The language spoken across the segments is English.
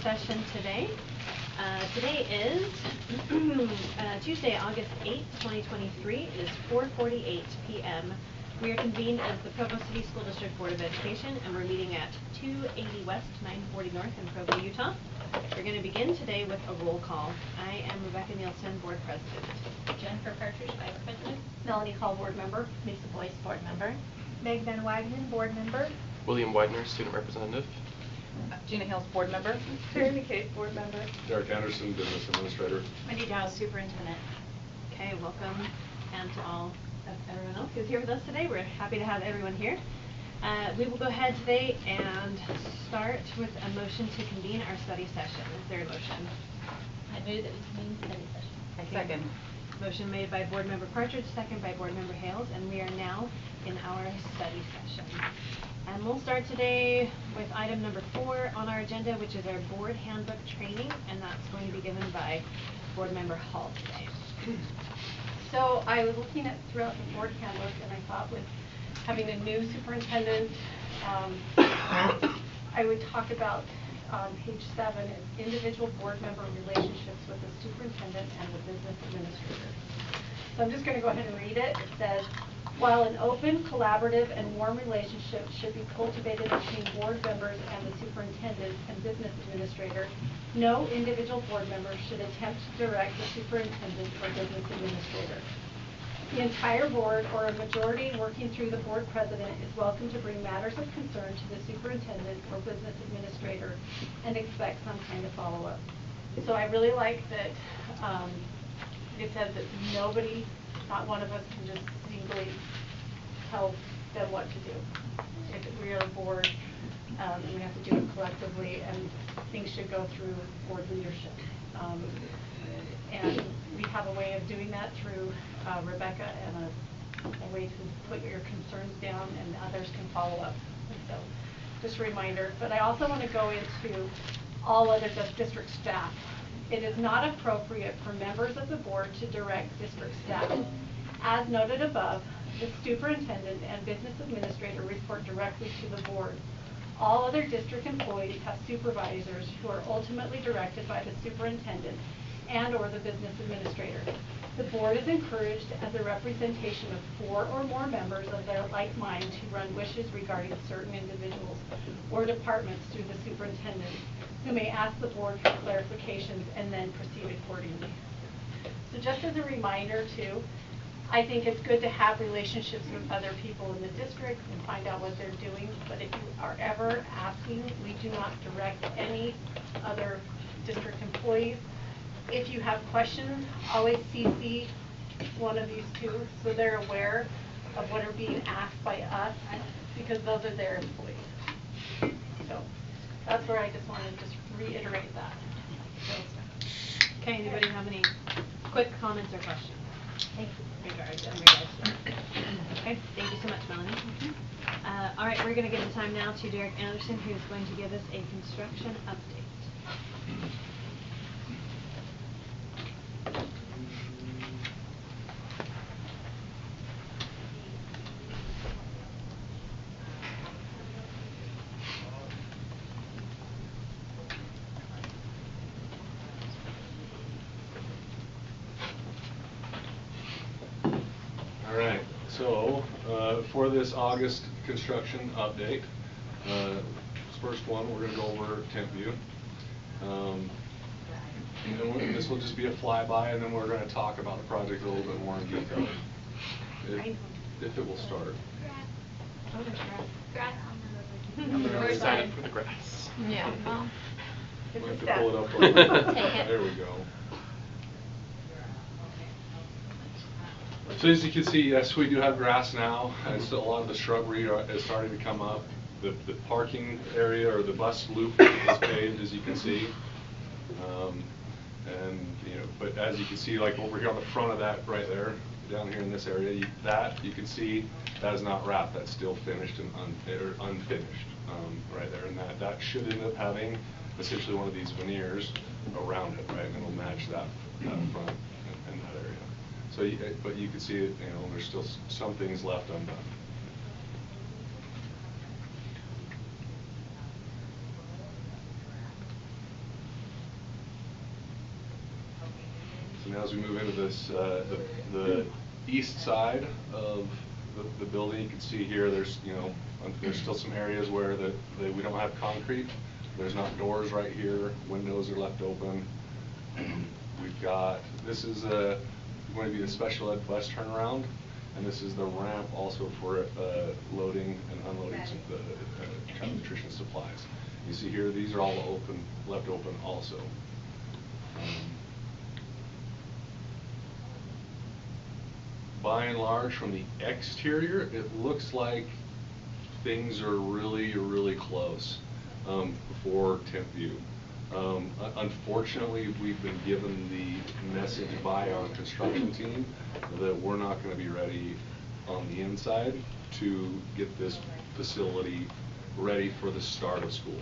Session today. Today is Tuesday, August 8th, 2023. It is 4:48 p.m. We are convened as the Provo City School District Board of Education, and we're meeting at 280 West, 940 North in Provo, Utah. We're going to begin today with a roll call. I am Rebecca Nielsen, Board President. Jennifer Partridge, Vice President. Melanie Hall, Board Member. Lisa Boyce, Board Member. Meg Van Wagenen, Board Member. William Widener, Student Representative. Gina Hills, Board Member. Terry McCabe, Board Member. Derek Anderson, Business Administrator. Wendy Dow, Superintendent. Okay, welcome, and to all of everyone else who's here with us today. We're happy to have everyone here. We will go ahead today and start with a motion to convene our study session. Is there a motion? I move that we convene study session. Second. Motion made by Board Member Partridge, second by Board Member Hales, and we are now in our study session. And we'll start today with item number 4 on our agenda, which is our board handbook training, and that's going to be given by Board Member Hall today. So I was looking at throughout the board handbook, and I thought with having a new superintendent, I would talk about on page 7 is individual board member relationships with the superintendent and the business administrator. So I'm just going to go ahead and read it. It says, while an open, collaborative, and warm relationship should be cultivated between board members and the superintendent and business administrator, no individual board member should attempt to direct the superintendent or business administrator. The entire board, or a majority working through the board president, is welcome to bring matters of concern to the superintendent or business administrator and expect some kind of follow-up. So I really like that it says that nobody, not one of us, can just singly tell them what to do. If we are a board, we have to do it collectively, and things should go through board leadership. And we have a way of doing that through Rebecca, and a way to put your concerns down, and others can follow up. And so, just a reminder. But I also want to go into all other district staff. It is not appropriate for members of the board to direct district staff. As noted above, the superintendent and business administrator report directly to the board. All other district employees have supervisors who are ultimately directed by the superintendent and or the business administrator. The board is encouraged as a representation of 4 or more members of their like mind to run wishes regarding certain individuals or departments through the superintendent, who may ask the board for clarifications and then proceed accordingly. So just as a reminder too, I think it's good to have relationships with other people in the district and find out what they're doing, but if you are ever asking, we do not direct any other district employees. If you have questions, always CC one of these two so they're aware of what are being asked by us, because those are their employees. So that's where I just want to just reiterate that. Okay, anybody have any quick comments or questions? Thank you. Regards to that. Okay, thank you so much, Melanie. All right, we're going to give the time now to Derek Anderson, who's going to give us a construction update. So, for this August construction update, first one, we're going to go over temp view. And this will just be a flyby, and then we're going to talk about the project a little bit more in detail, if it will start. Oh, there's Grass I'm really excited for the grass. Yeah. Well, We'll have to pull it up a little bit. Take it. There we go. So as you can see, yes, we do have grass now, and so a lot of the shrubbery is starting to come up. The parking area, or the bus loop, is paved, as you can see. And but as you can see, like over here on the front of that, right there, down here in this area, you can see that is not wrapped. That's still finished and unfinished, right there. And that should end up having essentially one of these veneers around it, right? And it'll match that front and that area. So, but you can see it, there's still some things left undone. And as we move into this, the east side of the building, you can see here, there's, you know, there's still some areas where we don't have concrete. There's not doors right here, windows are left open. We've got, this is going to be the special ed bus turnaround, and this is the ramp also for loading and unloading some of the child nutrition supplies. You see here, these are all open, left open also. By and large, from the exterior, it looks like things are really close for 10th View. Unfortunately, we've been given the message by our construction team that we're not going to be ready on the inside to get this facility ready for the start of school.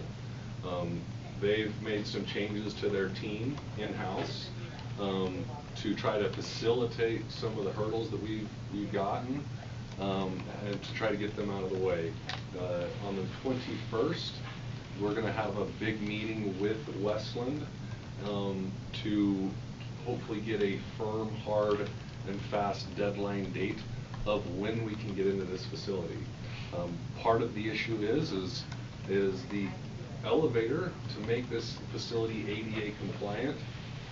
They've made some changes to their team in-house to try to facilitate some of the hurdles that we've gotten and to try to get them out of the way. On the 21st, we're going to have a big meeting with Westland to hopefully get a firm, hard, and fast deadline date of when we can get into this facility. Part of the issue is the elevator to make this facility ADA compliant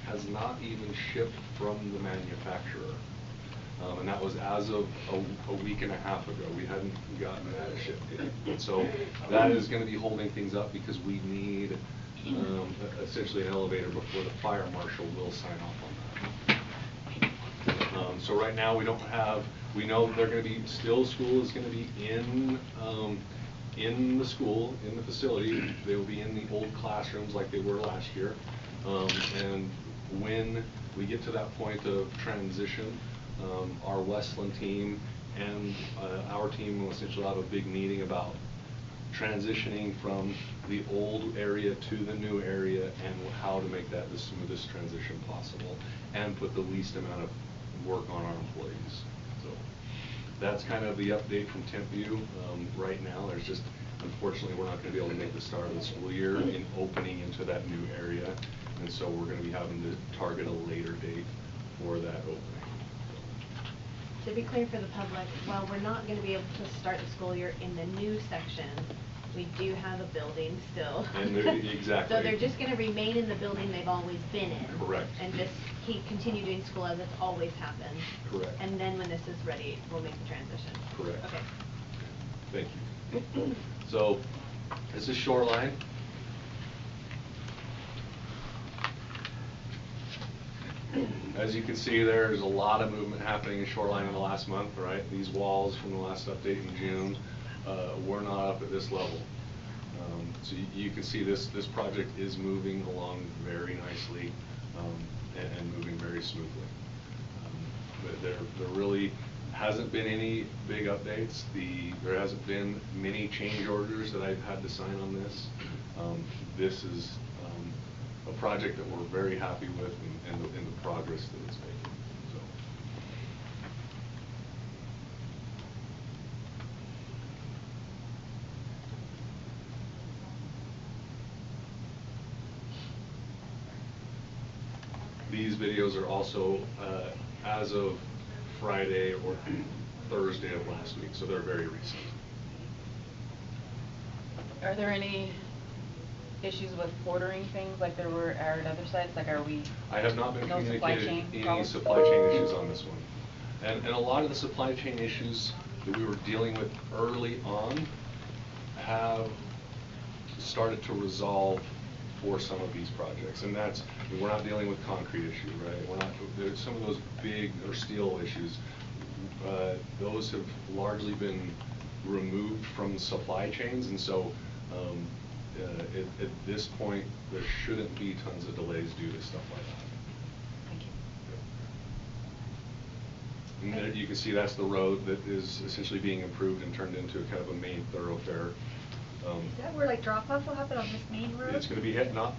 has not even shipped from the manufacturer. And that was as of a week and a half ago. We hadn't gotten that shipped yet. And so that is going to be holding things up because we need essentially an elevator before the fire marshal will sign off on that. So right now we don't have, we know they're going to be, still school is going to be in the school, in the facility. They will be in the old classrooms like they were last year. And when we get to that point of transition, our Westland team and our team will essentially have a big meeting about transitioning from the old area to the new area and how to make that the smoothest transition possible and put the least amount of work on our employees. So that's kind of the update from 10th View. Right now, there's just, unfortunately, we're not going to be able to make the start of the school year in opening into that new area. And so we're going to be having to target a later date for that opening. To be clear for the public, while we're not going to be able to start the school year in the new section, we do have a building still. And exactly. So they're just going to remain in the building they've always been in. Correct. And just continue doing school as it's always happened. Correct. And then when this is ready, we'll make the transition. Correct. Okay. Thank you. So this is Shoreline. As you can see, there's a lot of movement happening in Shoreline in the last month, right? These walls from the last update in June were not up at this level. So you can see this project is moving along very nicely and moving very smoothly. But there really hasn't been any big updates. There hasn't been many change orders that I've had to sign on this. This is a project that we're very happy with and the progress that it's making. So. These videos are also as of Friday or Thursday of last week, so they're very recent. Are there any issues with ordering things like there were at other sites? Like, are we? I have not been no supply communicated chain any problems? supply chain issues on this one. And a lot of the supply chain issues that we were dealing with early on have started to resolve for some of these projects. And that's, we're not dealing with concrete issues, right? We're not, there's some of those big or steel issues. Those have largely been removed from supply chains, and so at this point, there shouldn't be tons of delays due to stuff like that. Thank you. And there you can see that's the road that is essentially being improved and turned into kind of a main thoroughfare. Is that where like drop-off will happen on this main road? It's going to be it's not.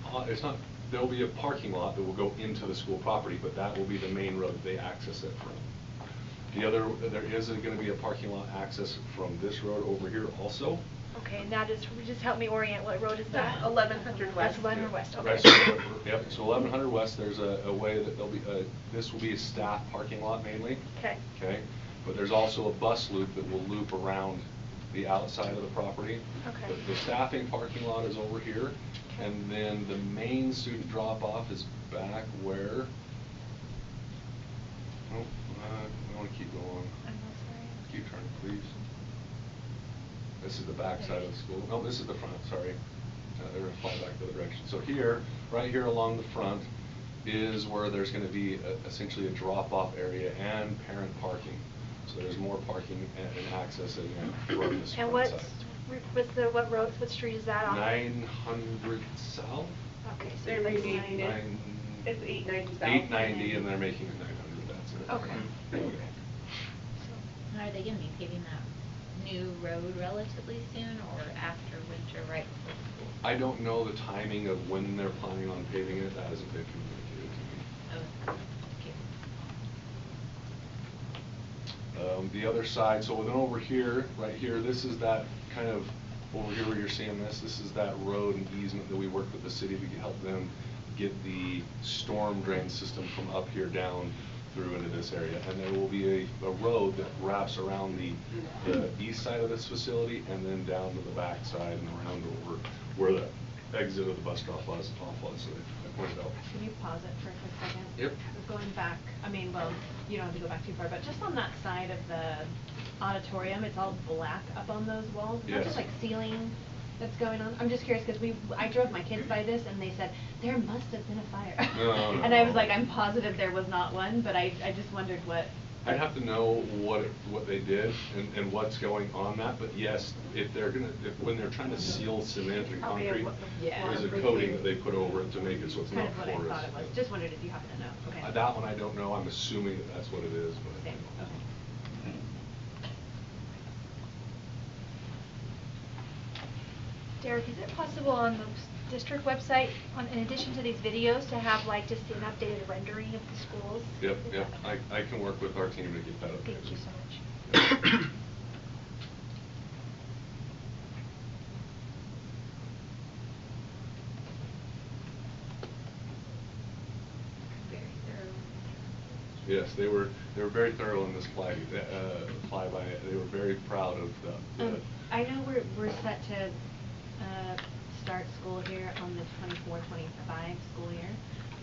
There will be a parking lot that will go into the school property, but that will be the main road they access it from. There is going to be a parking lot access from this road over here also, Okay, and that is, just help me orient, what road is that? 1100 That's West. 1100 West, okay. Right, so, yep, so 1100 West, there's a way that there'll be, this will be a staff parking lot mainly. Okay. Okay, but there's also a bus loop that will loop around the outside of the property. Okay. The staffing parking lot is over here, and then the main student drop-off is back where, oh, we want to keep going. I'm so sorry. Keep trying, please. This is the back side of the school. No, this is the front, sorry. They're going to fly back the other direction. So here, right here along the front, is where there's going to be essentially a drop-off area and parent parking. So there's more parking and access in there from this And front side. what road, what street is that on? 900 South? Okay, so They're you're like making it, Nine- it's 890 South. 890, and they're making it 900, that's it. Okay. Are they gonna be paving that new road relatively soon or after winter, right before school? I don't know the timing of when they're planning on paving it. That hasn't been communicated to me. Oh, thank you. The other side, so then over here, right here, this is that kind of, over here where you're seeing this is that road and easement that we worked with the city to help them get the storm drain system from up here down through into this area. And there will be a road that wraps around the east side of this facility and then down to the back side and around over where the exit of the bus drop was, so I pointed out. Can you pause it for a quick second? Yep. Going back, I mean, well, you don't have to go back too far, but just on that side of the auditorium, it's all black up on those walls. Is that Yes. just like ceiling that's going on? I'm just curious because I drove my kids by this and they said, there must have been a fire. No, And I was no. like, I'm positive there was not one, but I just wondered what. I'd have to know what they did and what's going on that, but yes, if when they're trying to seal cement and Probably concrete, Yeah. there's a coating that they put over it to make it so it's Kind not of what porous. I thought it was. Just wondered if you happen to know. Okay. That one I don't know, I'm assuming that that's what it is, but. Same, okay. Derek, is it possible on the district website, in addition to these videos, to have like just an updated rendering of the schools? Yep, Is yep, that- I can work with our team to get that updated. Thank you so much. Very thorough. Yes, they were very thorough in this flyby. They were very proud of the. I know we're set to start school here on the 24-25 school year.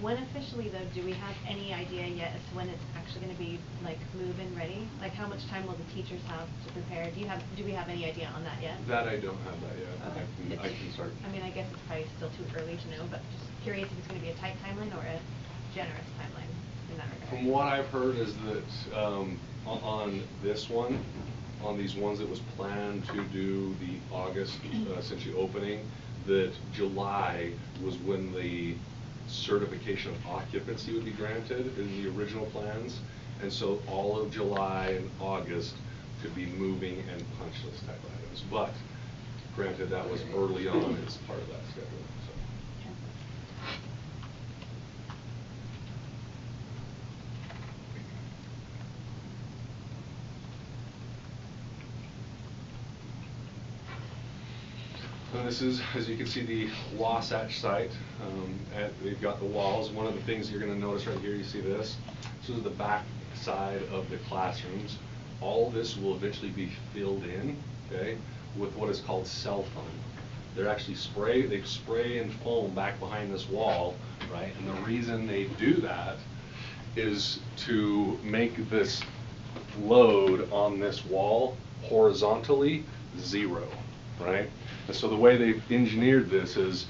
When officially though, do we have any idea yet as to when it's actually going to be like move-in ready? Like how much time will the teachers have to prepare? Do we have any idea on that yet? That I don't have that yet. Okay. I can start. I mean, I guess it's probably still too early to know, but just curious if it's going to be a tight timeline or a generous timeline in that regard. From what I've heard is that on this one, on these ones that was planned to do the August essentially opening, that July was when the certification of occupancy would be granted in the original plans. And so all of July and August could be moving and punch list type items. But granted, that was early on as part of that schedule. So. And this is, as you can see, the Wasatch site. They've got the walls. One of the things you're going to notice right here, you see this. This is the back side of the classrooms. All this will eventually be filled in, okay, with what is called cell foam. They're actually they spray and foam back behind this wall, right? And the reason they do that is to make this load on this wall horizontally 0, right? And so the way they've engineered this is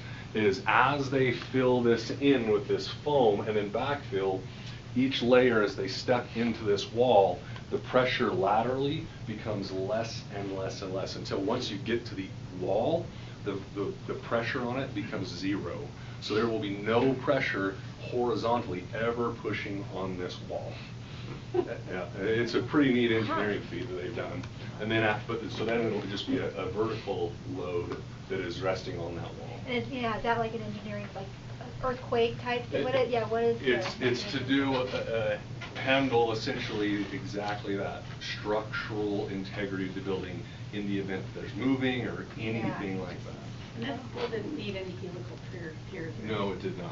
as they fill this in with this foam and then backfill, each layer as they step into this wall, the pressure laterally becomes less and less and less until once you get to the wall, the pressure on it becomes 0. So there will be no pressure horizontally ever pushing on this wall. Yeah, it's a pretty neat engineering feat that they've done. And then, so then it'll just be a vertical load that is resting on that wall. And is that like an engineering, like earthquake type thing? What is It's to do handle essentially exactly that, structural integrity of the building in the event that there's moving or anything like that. And that school didn't need any helical piers. No, it did not.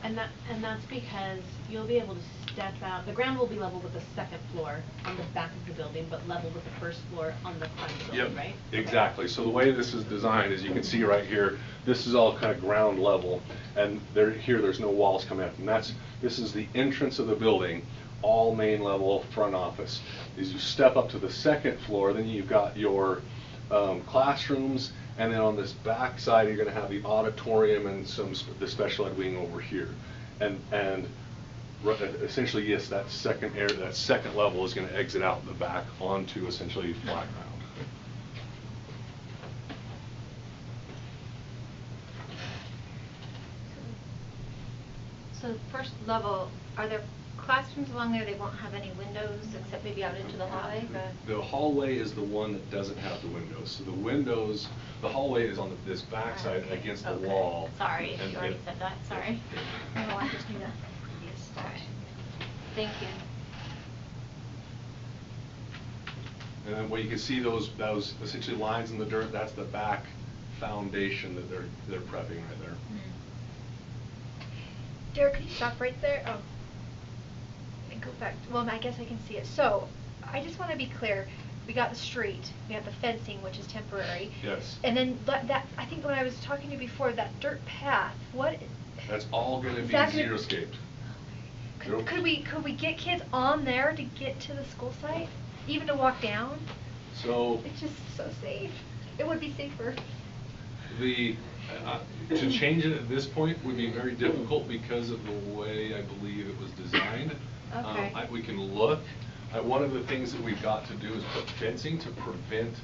And that's because you'll be able to step out, the ground will be level with the second floor on the back of the building, but level with the first floor on the front of the building, right? Exactly. So the way this is designed, as you can see right here, this is all kind of ground level, and there's no walls coming up, and this is the entrance of the building, all main level front office. As you step up to the second floor, then you've got your classrooms, and then on this back side you're going to have the auditorium and the special ed wing over here, and essentially, yes, that second level is going to exit out the back onto essentially flat ground. So first level, are there classrooms along there? They won't have any windows except maybe out into the hallway? The hallway is the one that doesn't have the windows. So the hallway is on this back side against the wall. Sorry, if you already said that, sorry. No, I just need a previous start. Thank you. And then where you can see those essentially lines in the dirt, that's the back foundation that they're prepping right there. Derek, can you stop right there? Oh. And go back. Well, I guess I can see it. So, I just want to be clear. We got the street. We have the fencing, which is temporary. Yes. And then that I think when I was talking to you before, that dirt path, what? That's all going to be xeriscaped. Could we get kids on there to get to the school site? Even to walk down? So It's just so safe. It would be safer. To change it at this point would be very difficult because of the way I believe it was designed. Okay. We can look. One of the things that we've got to do is put fencing to prevent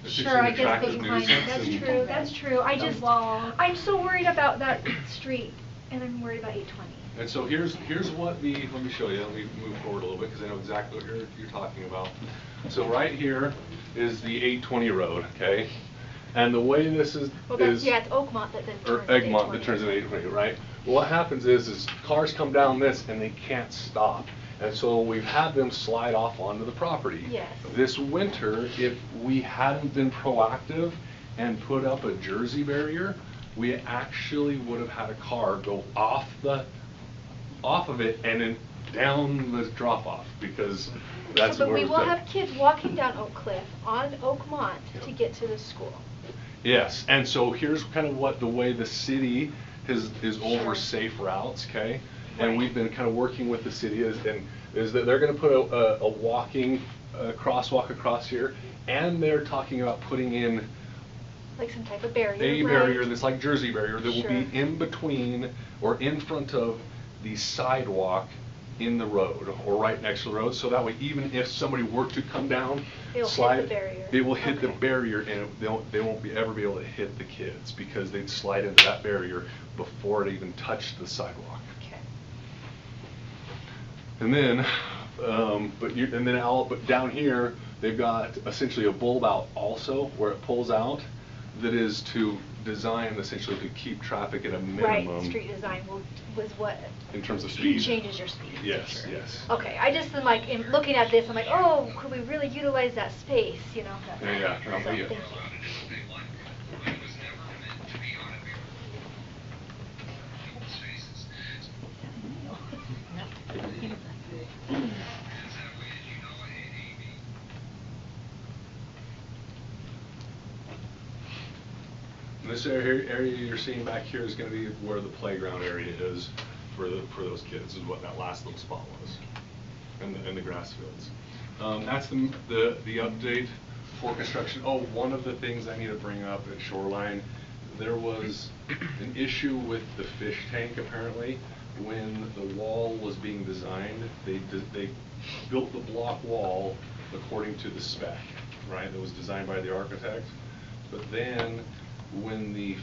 Sure, I guess attractive behind nuisance. That's true. I'm so worried about that street, and I'm worried about 820. And so here's what let me show you, let me move forward a little bit because I know exactly what you're talking about. So right here is the 820 road, okay? And the way this is... Well, it's Oakmont that then turns or Egmont that turns into 820, right? Well, what happens is cars come down this and they can't stop. And so we've had them slide off onto the property. Yes. This winter, if we hadn't been proactive and put up a Jersey barrier, we actually would have had a car go off of it and then down the drop-off because that's But where we it will was have kids walking down Oak Cliff on Oakmont to get to the school. Yes, and so here's kind of what the way the city is over safe routes, okay? And Right. we've been kind of working with the city is that they're going to put a walking crosswalk across here, and they're talking about putting in Like some type of barrier, a right? barrier that's like Jersey barrier that will be Sure. in between or in front of the sidewalk in the road or right next to the road, so that way even if somebody were to come down, It'll hit slide, the barrier. it will hit the Okay. barrier and they won't ever be able to hit the kids because they'd slide into that barrier before it even touched the sidewalk. Okay. And then, but down here they've got essentially a bulb out also where it pulls out that is to design essentially to keep traffic at a minimum. Right, street design was what? In terms of He speed. changes your speed. Yes, sure. yes. Okay, I just am like, in looking at this, I'm like, oh, could we really utilize that space, you know? Yeah, So, yeah. thank you. And this area you're seeing back here is going to be where the playground area is for those kids, is what that last little spot was, and the grass fields. That's the update for construction. Oh, one of the things I need to bring up at Shoreline, there was an issue with the fish tank apparently. When the wall was being designed, they built the block wall according to the spec, right? That was designed by the architect. But then when the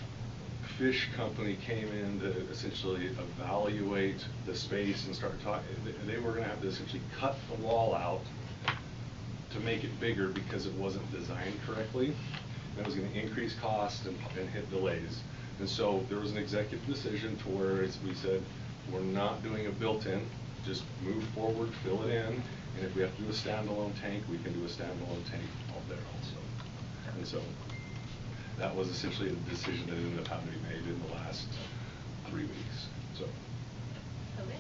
fish company came in to essentially evaluate the space and start talking, they were going to have to essentially cut the wall out to make it bigger because it wasn't designed correctly. That was going to increase cost and hit delays. And so there was an executive decision to where we said, we're not doing a built-in, just move forward, fill it in, and if we have to do a standalone tank, we can do a standalone tank out there also. And so that was essentially the decision that ended up having to be made in the last 3 weeks. So. Okay.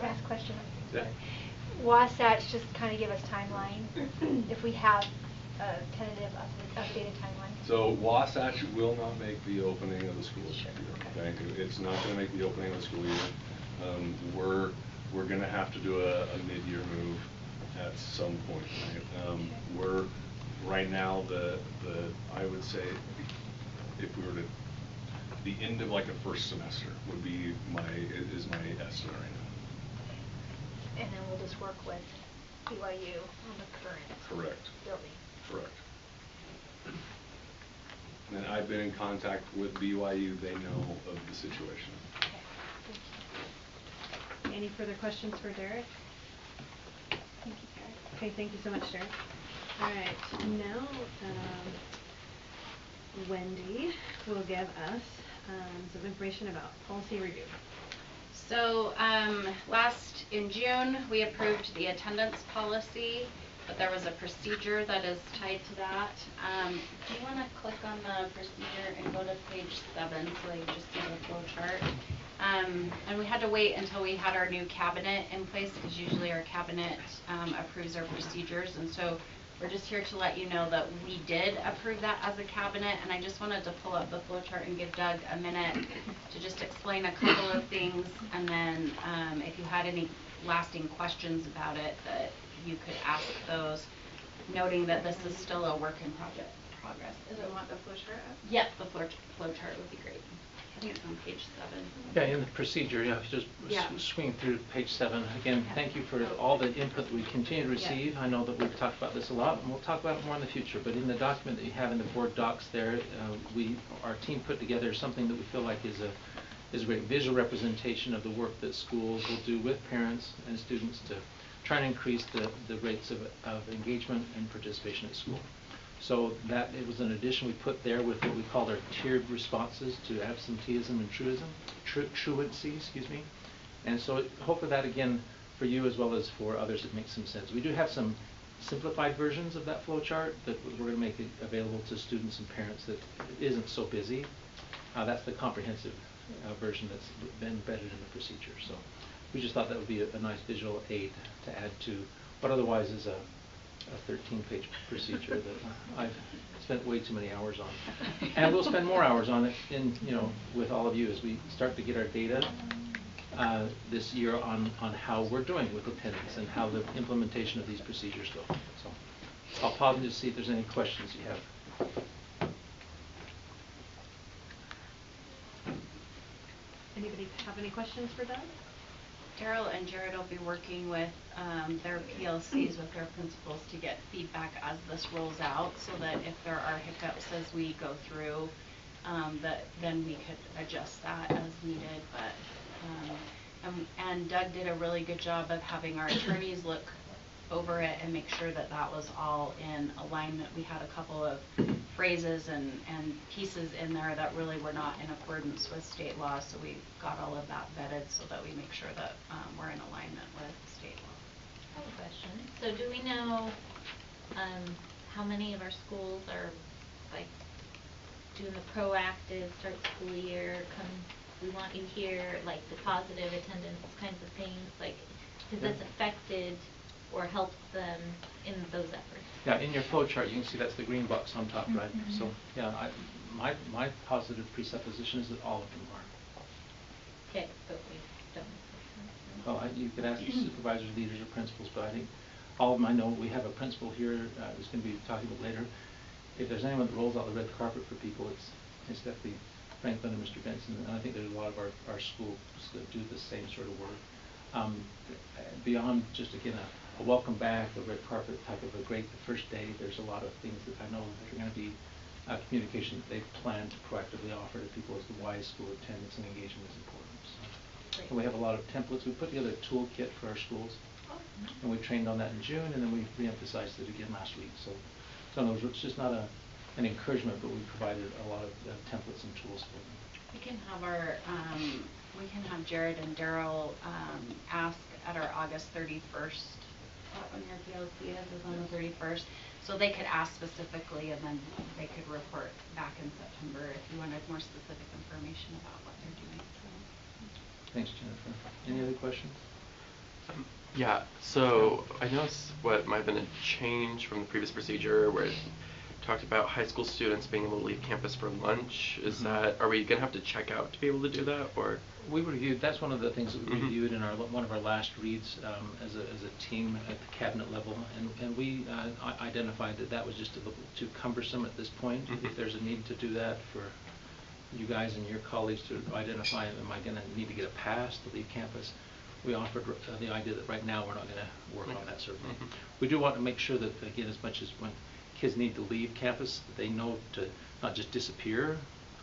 Last question. Yeah. Wasatch, just kind of give us timeline, if we have a tentative updated timeline. So Wasatch will not make the opening of the school year. Okay. Okay? It's not going to make the opening of the school year. We're going to have to do a mid-year move at some point. Right? We're right now I would say if we were to the end of like a first semester would be my estimate right now. And then we'll just work with BYU on the current Correct. building. Correct. And I've been in contact with BYU. They know of the situation. Okay. Thank you. Any further questions for Derek? Thank you, Derek. Okay, thank you so much, Derek. All right, now Wendy will give us some information about policy review. So last in June, we approved the attendance policy, but there was a procedure that is tied to that. Do you want to click on the procedure and go to page 7 so you just see the flow chart? And we had to wait until we had our new cabinet in place because usually our cabinet approves our procedures, and so we're just here to let you know that we did approve that as a cabinet, and I just wanted to pull up the flow chart and give Doug a minute to just explain a couple of things, and then if you had any lasting questions about it, that you could ask those, noting that this is still a work in progress. Do you want the flow chart up? Yep, the flow chart would be great. I think it's on page 7. Yeah, in the procedure, just swing through page 7. Again, thank you for all the input that we continue to receive. I know that we've talked about this a lot, and we'll talk about it more in the future. But in the document that you have in the board docs there, our team put together something that we feel like is a great visual representation of the work that schools will do with parents and students to try and increase the rates of engagement and participation at school. So that it was an addition we put there with what we call our tiered responses to absenteeism and truancy, excuse me. And so hopefully that, again, for you as well as for others, it makes some sense. We do have some simplified versions of that flow chart that we're going to make it available to students and parents that isn't so busy. That's the comprehensive version that's been embedded in the procedure. So we just thought that would be a nice visual aid to add to what otherwise is a 13-page procedure that I've spent way too many hours on, and we'll spend more hours on it with all of you as we start to get our data this year on how we're doing with attendance and how the implementation of these procedures go. So I'll pause and just see if there's any questions you have. Anybody have any questions for Doug? Daryl and Jared will be working with their PLCs, with their principals, to get feedback as this rolls out, so that if there are hiccups as we go through, that then we could adjust that as needed. But and Doug did a really good job of having our attorneys look over it and make sure that that was all in alignment. We had a couple of phrases and pieces in there that really were not in accordance with state law, so we got all of that vetted so that we make sure that we're in alignment with state law. I have a question. So do we know how many of our schools are like doing the proactive start school year, come we want you here, like the positive attendance kinds of things? Like, has this affected or helped them in those efforts? Yeah, in your flow chart, you can see that's the green box on top, right? So, yeah, my positive presupposition is that all of them are. Okay, but we don't. Well, you could ask the supervisors, leaders, or principals, but I think all of them. I know we have a principal here who's going to be talking about later. If there's anyone that rolls out the red carpet for people, it's definitely Franklin and Mr. Benson, and I think there's a lot of our schools that do the same sort of work. Beyond just, again, a welcome back, a red carpet type of a great first day, there's a lot of things that I know that are going to be communication that they plan to proactively offer to people as to why school attendance and engagement is important. So, and we have a lot of templates. We put together a toolkit for our schools, and we trained on that in June, and then we re-emphasized it again last week. So in other words, it's just not an encouragement, but we provided a lot of templates and tools for them. We can have our we can have Jared and Daryl ask at our August 31st, when your POC is on the 31st, so they could ask specifically, and then they could report back in September if you wanted more specific information about what they're doing. Thanks, Jennifer. Any other questions? Yeah, so I noticed what might have been a change from the previous procedure where it talked about high school students being able to leave campus for lunch. Is that, are we gonna have to check out to be able to do that, or? We reviewed, that's one of the things that we reviewed in our, one of our last reads as a team at the cabinet level, and we identified that that was just a little too cumbersome at this point. If there's a need to do that for you guys and your colleagues to identify, am I gonna need to get a pass to leave campus? We offered the idea that right now we're not gonna work on that certainly. We do want to make sure that, again, as much as when kids need to leave campus, that they know to not just disappear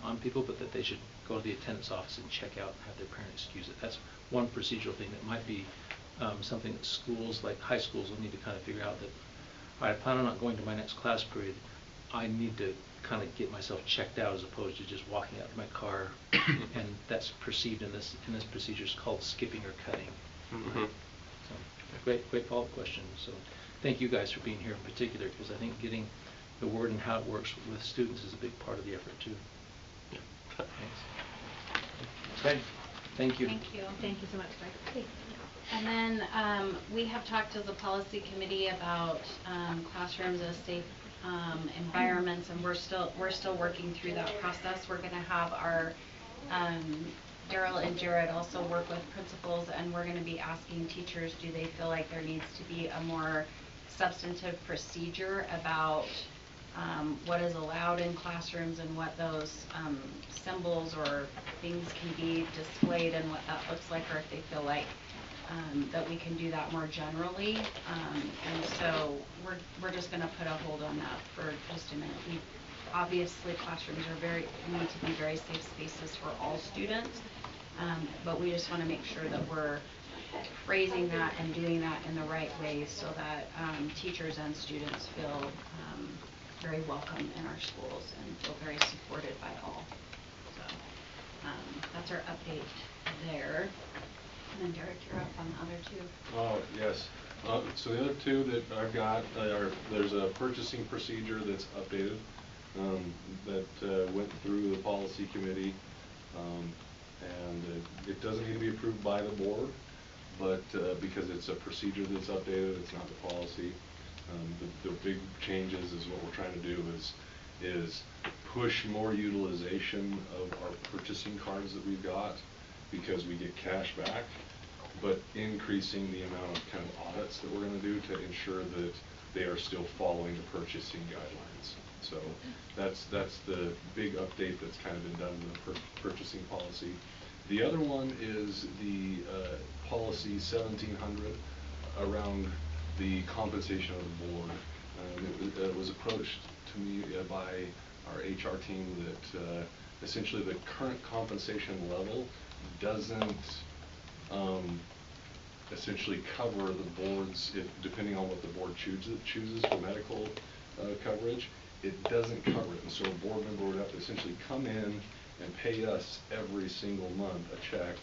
on people, but that they should go to the attendance office and check out and have their parent excuse it. That's one procedural thing that might be something that schools, like high schools, will need to kind of figure out that, all right, I plan on not going to my next class period. I need to kind of get myself checked out as opposed to just walking out to my car, and that's perceived in this procedure is called skipping or cutting. So, great follow-up question. So, thank you guys for being here in particular, because I think getting the word and how it works with students is a big part of the effort too. Yeah. Thanks. Okay. Thank you. Thank you. Thank you so much, Greg. And then we have talked as a policy committee about classrooms as safe environments, and we're still working through that process. We're going to have our Daryl and Jared also work with principals, and we're going to be asking teachers, do they feel like there needs to be a more substantive procedure about what is allowed in classrooms and what those symbols or things can be displayed and what that looks like, or if they feel like that we can do that more generally. And so we're just going to put a hold on that for just a minute. Obviously classrooms need to be very safe spaces for all students, but we just want to make sure that we're phrasing that and doing that in the right way so that teachers and students feel very welcome in our schools and feel very supported by all. So that's our update there. And then Derek, you're up on the other two. Oh, yes. So the other two that I've got are, there's a purchasing procedure that's updated that went through the policy committee, and it doesn't need to be approved by the board, but because it's a procedure that's updated, it's not the policy. The big changes is what we're trying to do is push more utilization of our purchasing cards that we've got, because we get cash back, but increasing the amount of kind of audits that we're going to do to ensure that they are still following the purchasing guidelines. So that's the big update that's kind of been done in the purchasing policy. The other one is the policy 1700 around the compensation of the board. It was approached to me by our HR team that essentially the current compensation level doesn't essentially cover the board's, depending on what the board chooses for medical coverage, it doesn't cover it. And so a board member would have to essentially come in and pay us every single month a check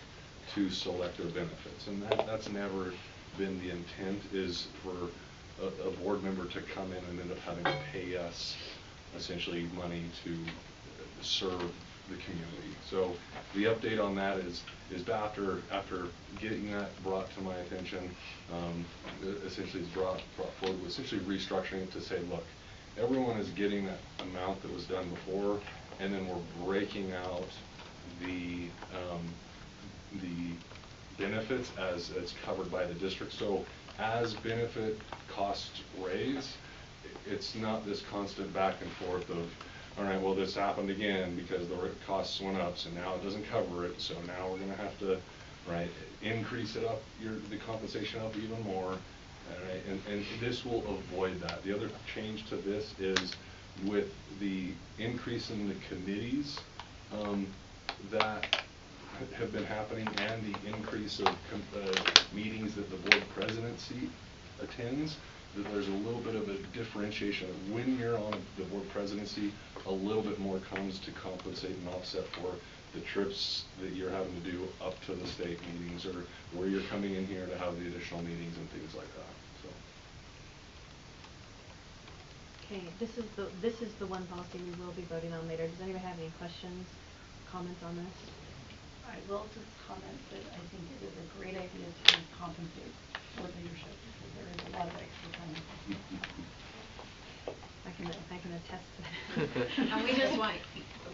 to select their benefits. And that's never been the intent, is for a board member to come in and end up having to pay us essentially money to serve the community. So the update on that is after getting that brought to my attention, essentially is brought forward, essentially restructuring it to say, look, everyone is getting that amount that was done before, and then we're breaking out the benefits as covered by the district. So as benefit costs raise, it's not this constant back and forth of, all right, well, this happened again because the costs went up, so now it doesn't cover it, so now we're going to have to, right, increase it up, the compensation up even more, right? And this will avoid that. The other change to this is with the increase in the committees that have been happening, and the increase of meetings that the board presidency attends, that there's a little bit of a differentiation. When you're on the board presidency, a little bit more comes to compensate and offset for the trips that you're having to do up to the state meetings, or where you're coming in here to have the additional meetings and things like that, so. Okay, this is the one policy we will be voting on later. Does anybody have any questions, comments on this? I will just comment that I think it is a great idea to compensate for leadership, because there is a lot of extra time. I can attest to that. And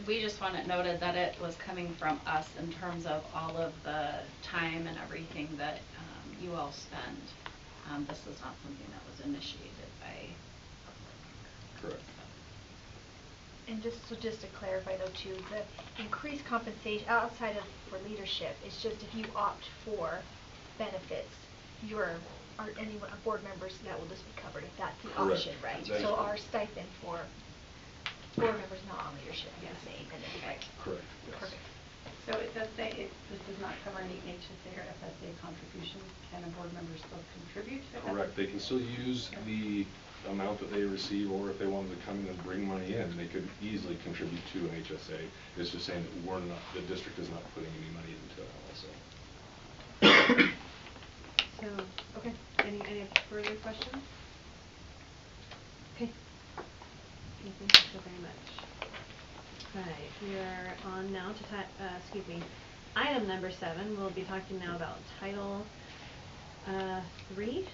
we just want it noted that it was coming from us in terms of all of the time and everything that you all spend. This was not something that was initiated by Correct. And just to clarify though too, the increased compensation outside of for leadership, it's just if you opt for benefits, any board members, that will just be covered if that's the Correct. option, right? That is So correct. our stipend for board members not on leadership is Yes. the same, and then, right? Correct, yes. Perfect. So it does say this does not cover any HSA or FSA contributions. Can a board member still contribute to that? Correct, they can still use the amount that they receive, or if they wanted to come in and bring money in, they could easily contribute to an HSA. It's just saying that the district is not putting any money into it also. So, okay, any further questions? Okay. Thank you so very much. Right, we are on now to item number 7. We'll be talking now about Title 3,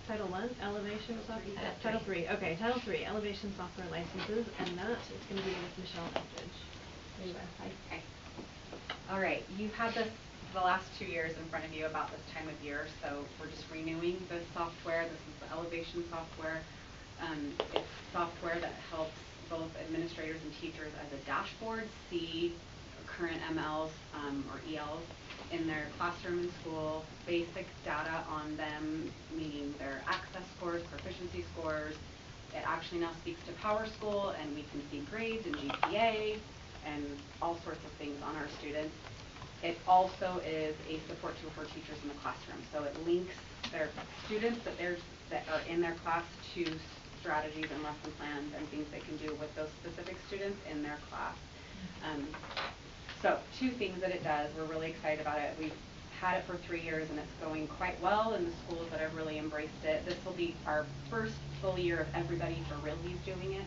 Title 1, Elevation Software, Title 3, okay, Title 3, Elevation Software Licenses, and that is going to be with Michelle Eldridge. Okay. All right, you've had this the last 2 years in front of you about this time of year, so we're just renewing the software. This is the Elevation software. It's software that helps both administrators and teachers as a dashboard see current MLs or ELs in their classroom and school, basic data on them, meaning their access scores, proficiency scores. It actually now speaks to PowerSchool, and we can see grades and GPA and all sorts of things on our students. It also is a support tool for teachers in the classroom. So it links their students that are in their class to strategies and lesson plans and things they can do with those specific students in their class. So 2 things that it does, we're really excited about it. We've had it for 3 years and it's going quite well in the schools that have really embraced it. This will be our first full year of everybody for realsies doing it,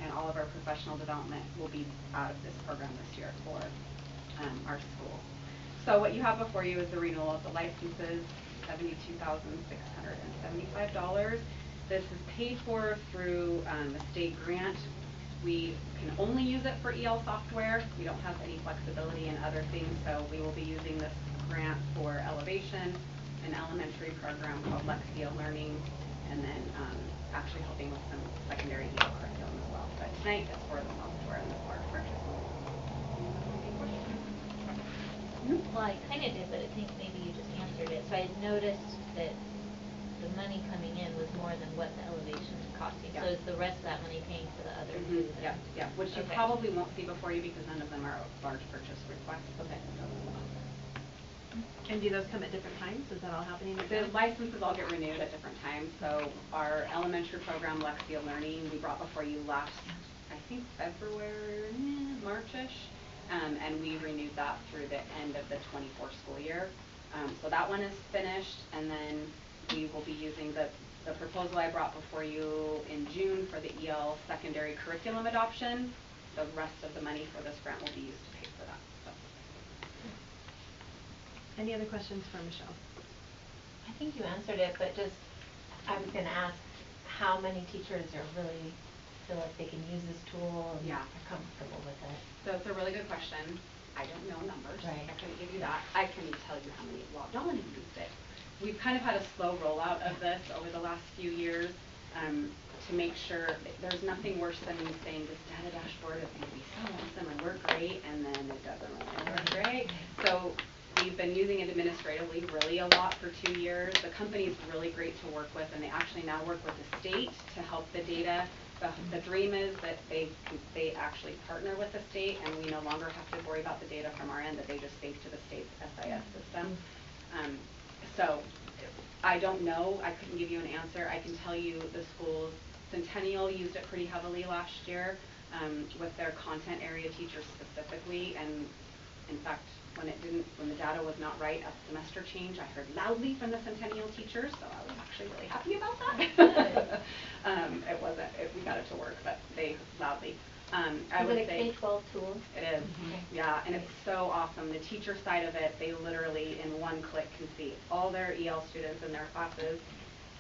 and all of our professional development will be out of this program this year for our schools. So what you have before you is the renewal of the licenses, $72,675. This is paid for through a state grant. We can only use it for EL software. We don't have any flexibility in other things, so we will be using this grant for Elevation, an elementary program called Lexia Learning, and then actually helping with some secondary EL curriculum as well. But tonight is for the software and the smart purchase. Well, I kind of did, but I think maybe you just answered it. So I noticed that the money coming in was more than what the elevation is costing. Yeah. So is the rest of that money paying for the other two? Yeah, yeah, which you Okay. probably won't see before you because none of them are large purchase requests. Okay. And do those come at different times? Is that all happening at The once? licenses all get renewed at different times. So our elementary program, Lexia Learning, we brought before you last, I think February, March-ish, and we renewed that through the end of the 24 school year. So that one is finished, and then we will be using the proposal I brought before you in June for the EL secondary curriculum adoption. The rest of the money for this grant will be used to pay for that. So. Any other questions for Michelle? I think you answered it, but just, I was gonna ask how many teachers are really feel like they can use this tool and Yeah. are comfortable with it? So it's a really good question. I don't know numbers. Right. I couldn't give you that. I can tell you how many logged on and used it. We've kind of had a slow rollout of this over the last few years to make sure there's nothing worse than me saying this data dashboard is going to be so awesome and we're great, and then it doesn't really work great. So we've been using it administratively really a lot for 2 years. The company is really great to work with, and they actually now work with the state to help the data. The dream is that they actually partner with the state, and we no longer have to worry about the data from our end, that they just sync to the state's SIS system. So I don't know. I couldn't give you an answer. I can tell you the schools, Centennial used it pretty heavily last year with their content area teachers specifically, and In fact, when the data was not right at semester change, I heard loudly from the Centennial teachers, so I was actually really happy about that. We got it to work, but they loudly. I would say Is it a K-12 tool? it is, yeah, and it's so awesome. The teacher side of it, they literally in one click can see all their EL students in their classes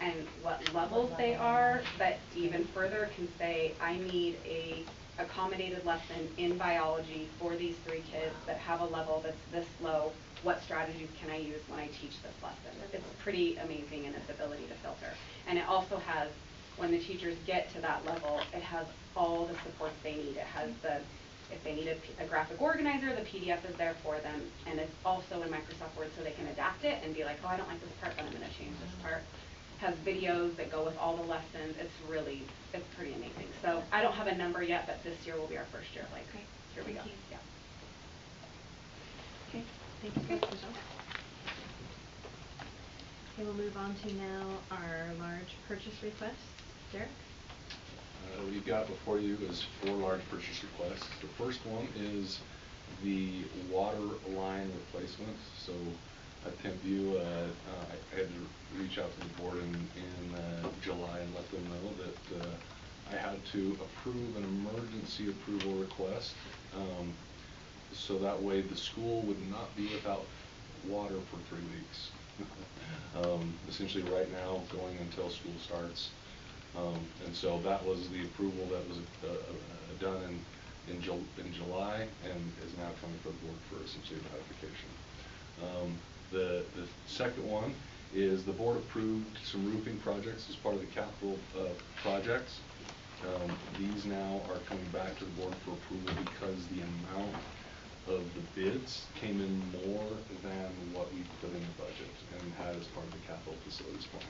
and what levels they are, but even further can say, I need a accommodated lesson in biology for these 3 kids that have a level that's this low. What strategies can I use when I teach this lesson? It's pretty amazing in its ability to filter. And it also has, when the teachers get to that level, it has all the supports they need. It has if they need a graphic organizer, the PDF is there for them. And it's also in Microsoft Word so they can adapt it and be like, oh, I don't like this part, but I'm going to change this part. Has videos that go with all the lessons. It's pretty amazing. So I don't have a number yet, but this year will be our first year. Like, Great. Here we go. Thank you. Yeah. Okay, thank you so much, Michelle. Okay, we'll move on to now our large purchase requests. Derek? What you've got before you is 4 large purchase requests. The first one is the water line replacement. So at Tempview, I had to reach out to the board in July and let them know that I had to approve an emergency approval request, so that way the school would not be without water for 3 weeks. Essentially right now, going until school starts. And so that was the approval that was done in July and is now coming for the board for essentially ratification. The second one is the board approved some roofing projects as part of the capital projects. These now are coming back to the board for approval because the amount of the bids came in more than what we put in the budget and had as part of the capital facilities plan.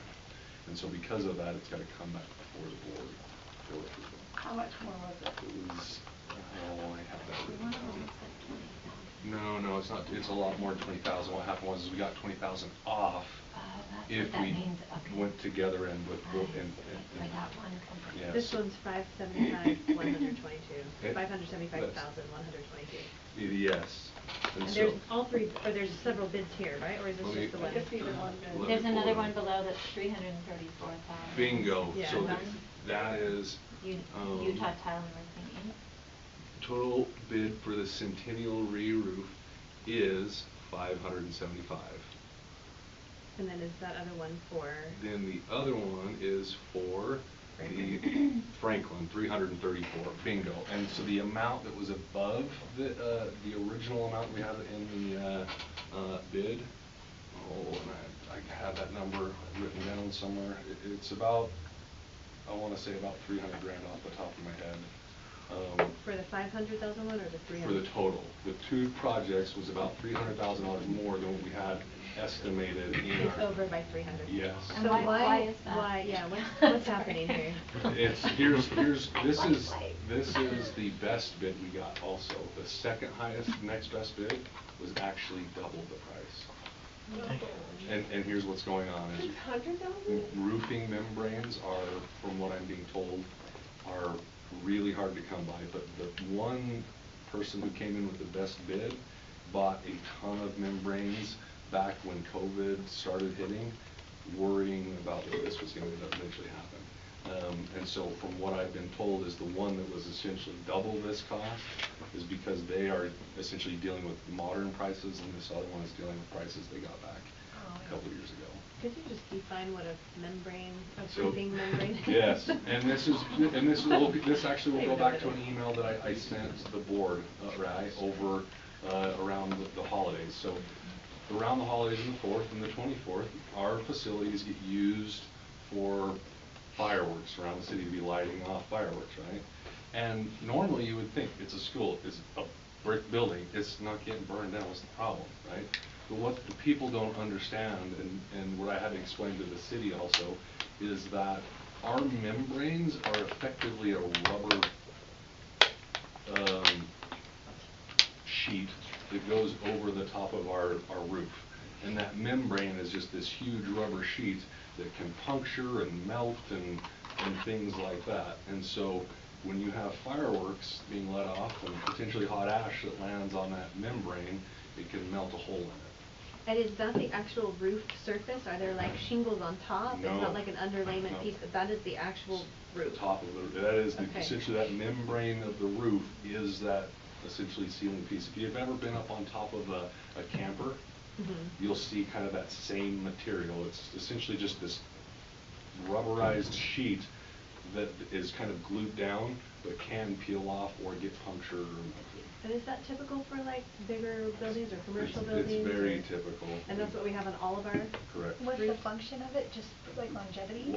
And so because of that, it's got to come back before the board for approval. How much more was it? It was, I have that written down. No, it's not. It's a lot more than 20,000. What happened was we got 20,000 off if we went together and with For that one company. Yes. This one's 575,122. 575,122. Yes. And there's all 3, or there's several bids here, right? Or is this Let me- just the one? I could see the one bid. There's another one below that's 334,000. Bingo. Yeah, So that's- that is Utah Tile and Roofing, Inc. total bid for the Centennial re-roof is 575. And then is that other one for? Then the other one is for the Franklin, 334, bingo. And so the amount that was above the original amount we had in the bid, and I had that number written down somewhere. It's about, I want to say about 300 grand off the top of my head. For the 500,000 one or the 300? For the total. The 2 projects was about $300,000 more than what we had estimated in It's our. over by 300. Yes. And So why is that? Why, yeah, what's happening here? This is the best bid we got also. The second highest, next best bid was actually double the price. And here's what's going on is 600,000? roofing membranes are, from what I'm being told, are really hard to come by, but the one person who came in with the best bid bought a ton of membranes back when COVID started hitting, worrying about that this was going to eventually happen. And so from what I've been told is the one that was essentially double this cost is because they are essentially dealing with modern prices, and this other one is dealing with prices they got back a couple years ago. Could you just define what a membrane, a So- roofing membrane is? Yes, and this actually will go back to an email that I sent the board, right, over around the holidays. So around the holidays on the 4th and the 24th, our facilities get used for fireworks around the city, to be lighting off fireworks, right? And normally you would think it's a school, it's a brick building, it's not getting burned down, what's the problem, right? But what the people don't understand, and what I had to explain to the city also, is that our membranes are effectively a rubber sheet that goes over the top of our roof. And that membrane is just this huge rubber sheet that can puncture and melt and things like that. And so when you have fireworks being let off and potentially hot ash that lands on that membrane, it can melt a hole in it. And is that the actual roof surface? Are there like shingles on top? No. It's not like an underlayment No. piece, but that is the actual roof? The top of the, that is the, Okay. essentially that membrane of the roof is that essentially ceiling piece. If you've ever been up on top of a camper, you'll see kind of that same material. It's essentially just this rubberized sheet that is kind of glued down, but can peel off or get punctured or melted. And is that typical for like bigger buildings or commercial It's buildings? very or- typical. And that's what we have on all of our? Correct. What's the function of it? Just like longevity?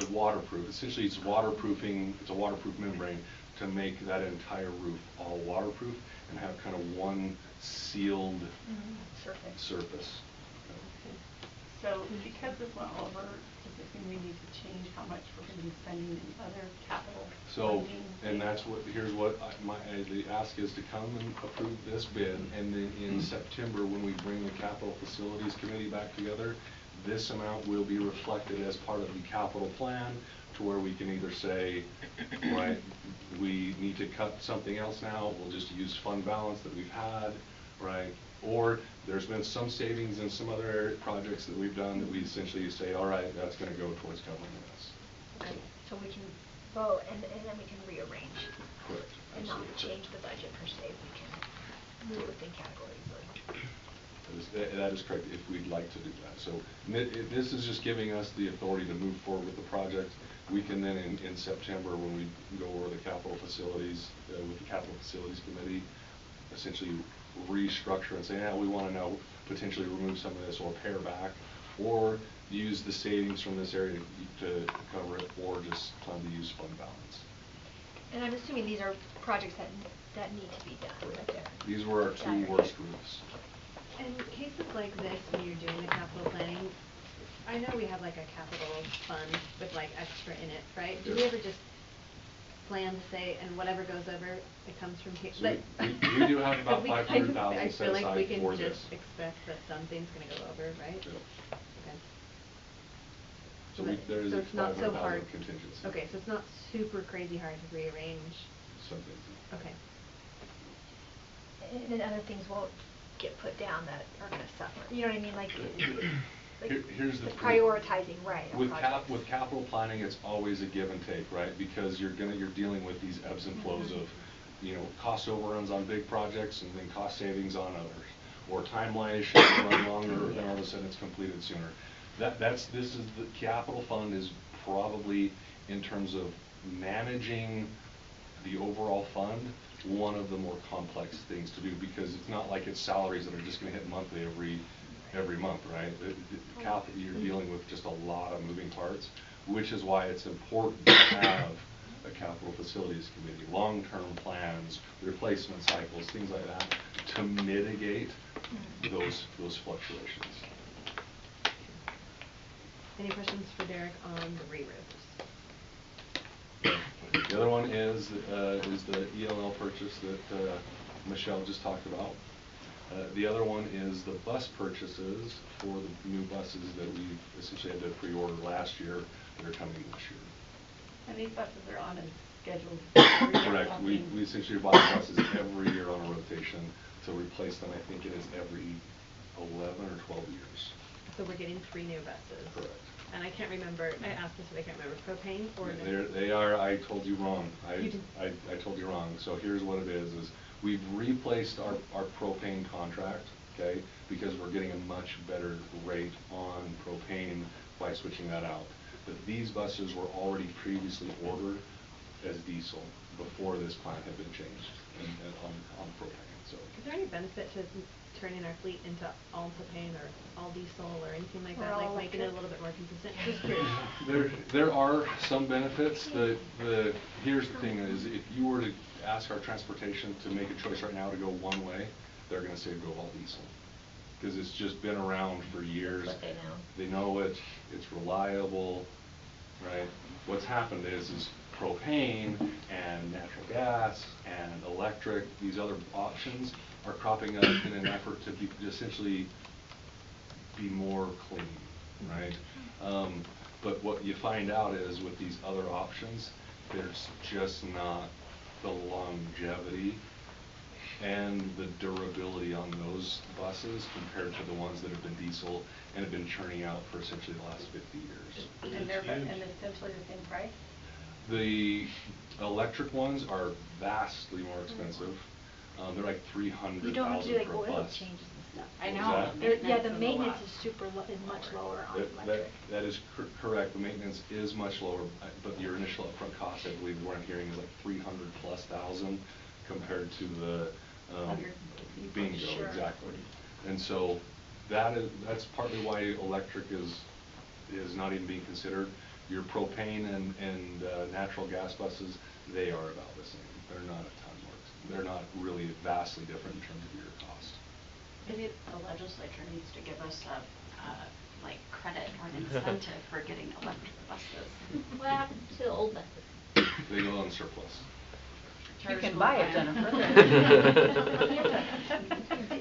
Waterproof. Essentially, it's waterproofing. It's a waterproof membrane to make that entire roof all waterproof and have kind of one sealed surface. So because this went over, does it mean we need to change how much we're going to be spending in other capital? So, funding and things? that's what, here's what the ask is to come and approve this bid, and then in September, when we bring the Capital Facilities Committee back together, this amount will be reflected as part of the capital plan, to where we can either say, right, we need to cut something else now, we'll just use fund balance that we've had, right? Or there's been some savings in some other projects that we've done that we essentially say, all right, that's going to go towards covering this. Okay, so we can vote and then we can rearrange. Correct. And not Absolutely. change the budget per se, we can move within categories or. That is correct, if we'd like to do that. So this is just giving us the authority to move forward with the project. We can then, in September, when we go over the capital facilities, with the Capital Facilities Committee, essentially restructure and say, yeah, we want to now potentially remove some of this or pare back, or use the savings from this area to cover it, or just plan to use fund balance. And I'm assuming these are projects that need to be done right there. These were our two Dire worst need. roofs. In cases like this, when you're doing the capital planning, I know we have like a capital fund with like extra in it, right? Do we Yes. ever just plan to say, and whatever goes over, it comes from here? So we do have about 500,000 I set feel like we aside can for just this. expect that something's gonna go over, right? Yep. Okay. So But- there is so a it's not so 500,000 hard. contingency. Okay, so it's not super crazy hard to rearrange. Something. Okay. And then other things won't get put down that are gonna suffer. You know what I mean? Like Here's the prioritizing right of with projects. with capital planning, it's always a give and take, right? Because you're dealing with these ebbs and flows of, cost overruns on big projects and then cost savings on others, or timelines should run longer, then all of a sudden it's completed sooner. This is the capital fund is probably, in terms of managing the overall fund, one of the more complex things to do, because it's not like it's salaries that are just going to hit monthly every month, right? You're dealing with just a lot of moving parts, which is why it's important to have a capital facilities committee, long-term plans, replacement cycles, things like that, to mitigate those fluctuations. Any questions for Derek on the re-roofs? The other one is the ELL purchase that Michelle just talked about. The other one is the bus purchases for the new buses that we essentially had to pre-order last year that are coming this year. And these buses are on a schedule. Correct. We essentially buy buses every year on a rotation to replace them. I think it is every 11 or 12 years. So we're getting 3 new buses. Correct. And I can't remember, I asked this, but I can't remember, propane or? They are, I told you wrong. You did. I told you wrong. So here's what it is we've replaced our propane contract, okay, because we're getting a much better rate on propane by switching that out. But these buses were already previously ordered as diesel before this plan had been changed on propane, so. Is there any benefit to turning our fleet into all propane or all diesel or anything like that, Or all like making it a electric? little bit more consistent? Just curious. There are some benefits. Here's the thing is, if you were to ask our transportation to make a choice right now to go one way, they're going to say go all diesel. Because it's just been around for years. That's what they know. They know it, it's reliable, right? What's happened is propane and natural gas and electric, these other options are cropping up in an effort to essentially be more clean, right? But what you find out is with these other options, there's just not the longevity and the durability on those buses compared to the ones that have been diesel and have been churning out for essentially the last 50 years. And they're, and essentially the same price? The electric ones are vastly more expensive. They're like $300,000 You don't have to do like per oil bus. changes and stuff. I What know. was Yeah, Maintenance the is a maintenance lot is much lower on That- electric. That is correct. The maintenance is much lower, but your initial upfront cost, I believe, what I'm hearing is like 300,000+ compared to the bingo, Sure. exactly. And so that's partly why electric is not even being considered. Your propane and natural gas buses, they are about the same. They're not a ton more. They're not really vastly different in terms of your cost. Maybe the legislature needs to give us like credit or an incentive for getting electric buses. What happened to the old buses? They go on surplus. You can buy it, Jennifer.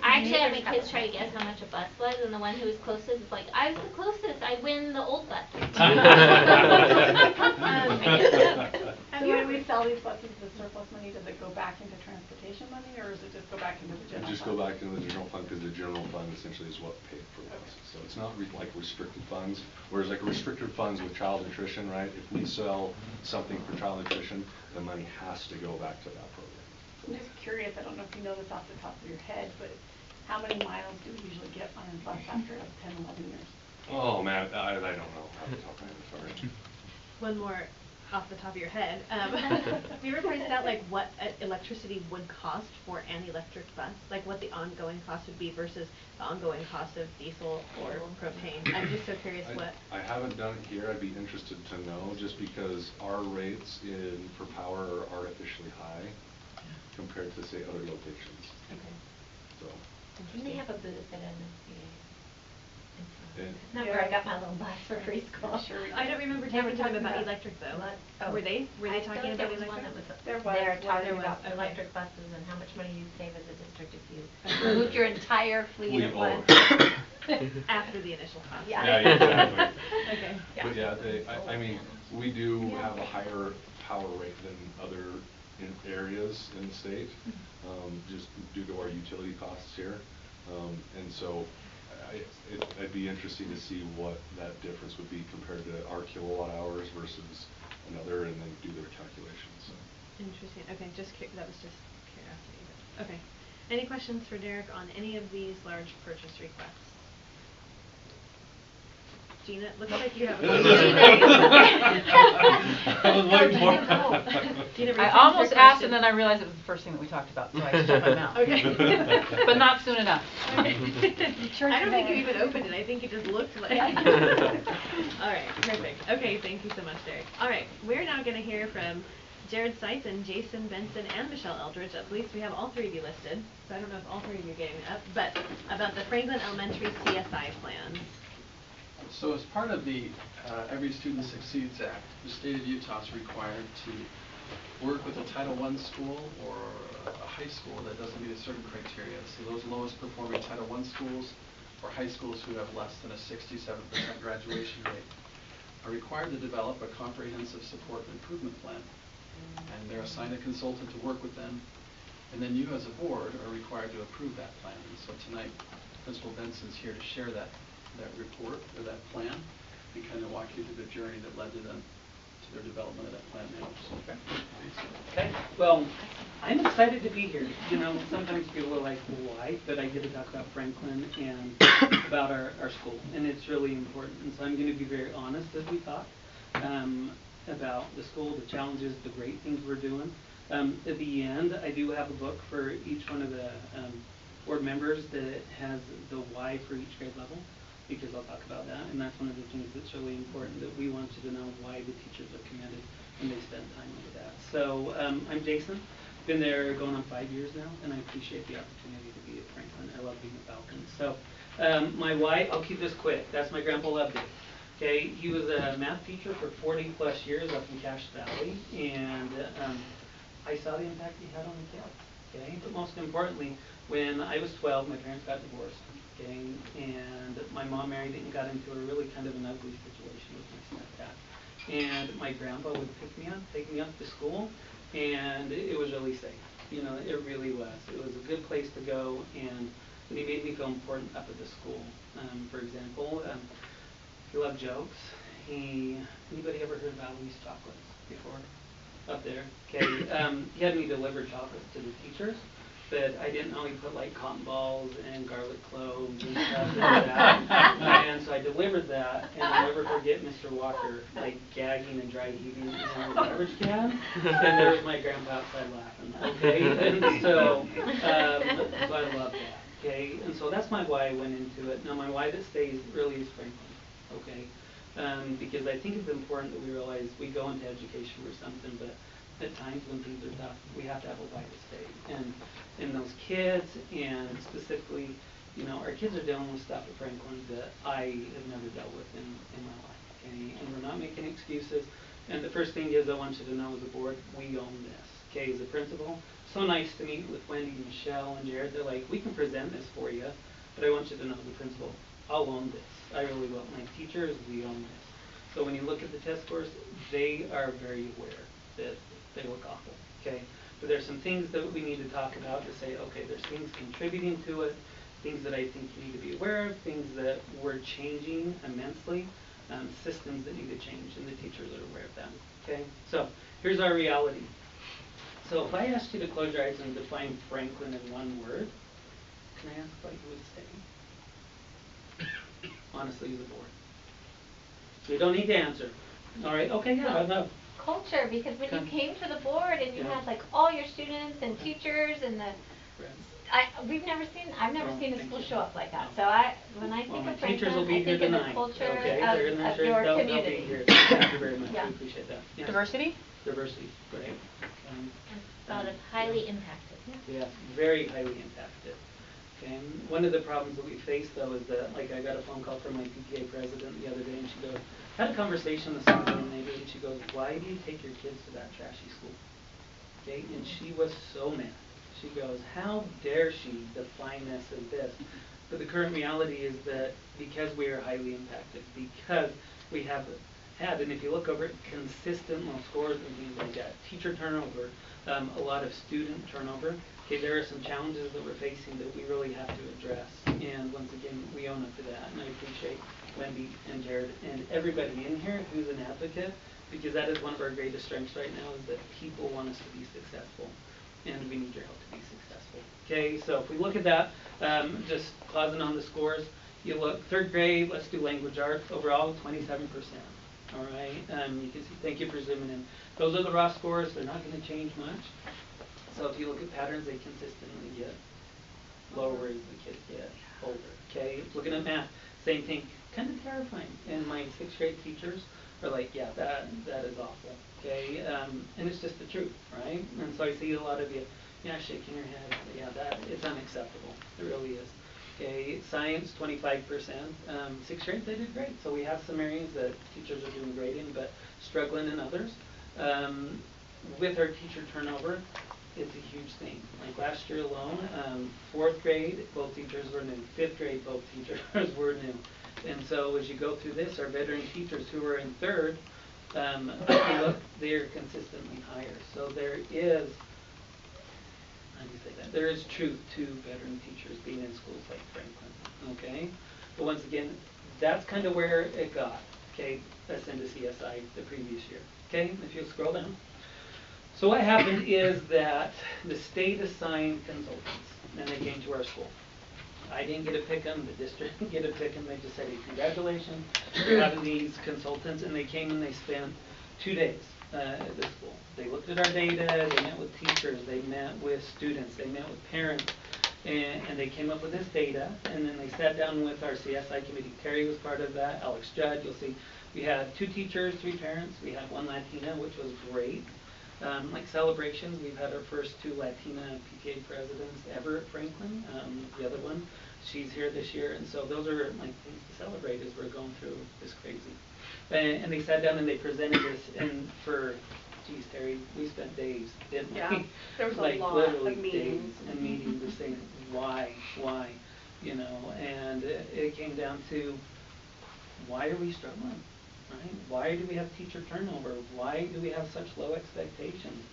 I actually had my kids try to guess how much a bus was, and the one who was closest was like, I was the closest, I win the old bus. And when we sell these buses, the surplus money, does it go back into transportation money, or does it just go back into the general Just fund? go back into the general fund, because the general fund essentially is what paid for buses. So it's not like restricted funds, whereas like restricted funds with child nutrition, right? If we sell something for child nutrition, the money has to go back to that program. I'm just curious, I don't know if you know this off the top of your head, but how many miles do we usually get on a bus after 10, 11 years? Oh, man, I don't know off the top of my head, sorry. One more off the top of your head. Have you ever priced out like what electricity would cost for an electric bus? Like what the ongoing cost would be versus the ongoing cost of diesel or propane? I'm just so curious what. I haven't done it here. I'd be interested to know, just because our rates for power are artificially high compared to, say, other locations. Okay. So. And they have a booth at MSBA. And- It's not where I got my little bus for preschool. Sure. I don't remember They were talking to them talking about about electric though. what- oh. Were they I talking feel like about there was electric? one that was There was. they were Well, talking there was, about okay. electric buses and how much money you'd save as a district if you moved your entire fleet at Oh. once. After the initial cost. Yeah. Yeah, exactly. Okay. But yeah, I mean, we do have a higher power rate than other areas in the state, just due to our utility costs here. And so it'd be interesting to see what that difference would be compared to our kilowatt hours versus another, and then do their calculations. So. Interesting. Okay, that was just curiosity. But, okay. Any questions for Derek on any of these large purchase requests? Gina, it looks like you have a question. I was waiting for it. Gina, I repeat almost your asked, question. and then I realized it was the first thing that we talked about, so I shut my mouth. Okay. But not soon enough. Okay. I don't think you even opened it. I think it just looked like. All right, perfect. Okay, thank you so much, Derek. All right, we're now going to hear from Jared Seitz and Jason Benson and Michelle Eldridge. At least we have all three of you listed, so I don't know if all three of you are getting up, but about the Franklin Elementary CSI plans. So as part of the Every Student Succeeds Act, the state of Utah is required to work with a Title I school or a high school that doesn't meet a certain criteria. So those lowest performing Title I schools or high schools who have less than a 67% graduation rate are required to develop a comprehensive support and improvement plan. And they're assigned a consultant to work with them. And then you as a board are required to approve that plan. And so tonight, Principal Benson's here to share that report or that plan and kind of walk you through the journey that led to them to their development of that plan now. So, okay. Okay, well, I'm excited to be here. You know, sometimes people are like, why? But I get to talk about Franklin and about our school, and it's really important. And so I'm going to be very honest as we talk about the school, the challenges, the great things we're doing. At the end, I do have a book for each one of the board members that has the why for each grade level, because I'll talk about that, and that's one of the things that's really important, that we want you to know why the teachers are committed and they spend time over that. So I'm Jason, been there going on 5 years now, and I appreciate the opportunity to be at Franklin. I love being a Falcon. So my why, I'll keep this quick. That's my grandpa Loveday. Okay, he was a math teacher for 40 plus years up in Cache Valley, and I saw the impact he had on the kids. Okay, but most importantly, when I was 12, my parents got divorced. Okay, and my mom married and got into a really kind of an ugly situation with my stepdad. and my grandpa would pick me up, take me up to school, and it was really safe. You know, it really was. It was a good place to go, and he made me feel important up at the school. For example, he loved jokes. Anybody ever heard of Alois chocolates before? Up there, okay. He had me deliver chocolates to the teachers, but I didn't know he put like cotton balls and garlic cloves and stuff in that. And so I delivered that, and I'll never forget Mr. Walker like gagging and dry heaving in the garbage can, and there was my grandpa outside laughing. Okay, and so I love that. Okay, and so that's my why I went into it. Now my why that stays really is Franklin. Okay. Because I think it's important that we realize we go into education for something, but at times when things are tough, we have to have a why to stay. And those kids, and specifically, you know, our kids are dealing with stuff at Franklin that I have never dealt with in my life. Okay, and we're not making excuses. And the first thing is I want you to know as a board, we own this. Okay, as a principal, so nice to meet with Wendy, Michelle, and Jared. They're like, we can present this for you, but I want you to know as a principal, I'll own this. I really will. My teachers, we own this. So when you look at the test scores, they are very aware that they look awful, okay? But there's some things that we need to talk about to say, okay, there's things contributing to it, things that I think you need to be aware of, things that we're changing immensely, systems that need to change, and the teachers are aware of them, okay? So here's our reality. So if I asked you to close your eyes and define Franklin in one word, can I ask what you would say? Honestly, the board. You don't need to answer. All right? Okay, yeah, I know. Culture, because when you Okay. came to the board and you Yeah. had like all your students and Okay. teachers and the, Right. I've never Oh, seen a thank school you. show up like that. Oh. So when I Well, think my of teachers will Franklin, be I here think of the tonight. culture Okay, they're in their of shirts. your They'll community. be here. Thank you very much. Yeah. We appreciate that. Yes. Diversity? Diversity, great. Thought of highly impacted. Yeah, very highly impacted. Okay, and one of the problems that we face though is that, like, I got a phone call from my PTA president the other day, and she goes, had a conversation with somebody in the neighborhood, and she goes, why do you take your kids to that trashy school? Okay, and she was so mad. She goes, how dare she define us as this? But the current reality is that because we are highly impacted, because we have had, and if you look over it, consistent low scores and things like that, teacher turnover, a lot of student turnover. Okay, there are some challenges that we're facing that we really have to address. And once again, we own up to that. And I appreciate Wendy and Jared and everybody in here who's an advocate, because that is one of our greatest strengths right now, is that people want us to be successful. And we need your help to be successful. Okay, so if we look at that, just closing on the scores, you look, third grade, let's do language arts, overall 27%. All right, you can see, thank you for zooming in. Those are the raw scores, they're not going to change much. So if you look at patterns, they consistently get lower as the kids get older. Okay, looking at math, same thing, kind of terrifying. And my 6th grade teachers are like, yeah, that is awful. Okay, and it's just the truth, right? And so I see a lot of you, yeah, shaking your head. Yeah, that it's unacceptable. It really is. Okay, science 25%. 6th grade they did great. So we have some areas that teachers are doing great in, but struggling in others. With our teacher turnover, it's a huge thing. Like last year alone, 4th grade, both teachers were new. 5th grade, both teachers were new. And so as you go through this, our veteran teachers who are in 3rd, they're consistently higher. So there is, how do you say that? There is truth to veteran teachers being in schools like Franklin. Okay? But once again, that's kind of where it got. Okay? That's into CSI the previous year. Okay? If you scroll down. So what happened is that the state assigned consultants, and they came to our school. I didn't get to pick them, the district didn't get to pick them, they just said, hey, congratulations, you're having these consultants, and they came and they spent 2 days at the school. They looked at our data, they met with teachers, they met with students, they met with parents, and they came up with this data, and then they sat down with our CSI committee. Terry was part of that, Alex Judd, you'll see. We had 2 teachers, 3 parents, we had 1 Latina, which was great. Like celebrations, we've had our first 2 Latina PTA presidents ever at Franklin. The other one, she's here this year, and so those are like things to celebrate as we're going through this crazy. And they sat down and they presented this, and for, geez, Terry, we spent days, didn't we? Yeah, there was a like lot literally of meetings. days and meetings of saying why, you know, and it came down to why are we struggling? right? Why do we have teacher turnover? Why do we have such low expectations?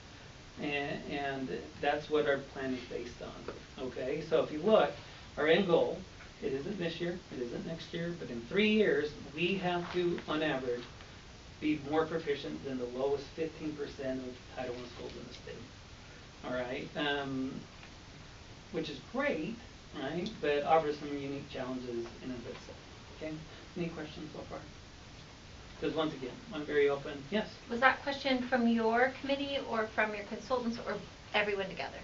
And that's what our plan is based on, okay? So if you look, our end goal, it isn't this year, it isn't next year, but in 3 years, we have to, on average, be more proficient than the lowest 15% of Title I schools in the state, all right? Which is great, right? But offers some unique challenges in and of itself, okay? Any questions so far? Because once again, I'm very open. Yes? Was that question from your committee or from your consultants or everyone together?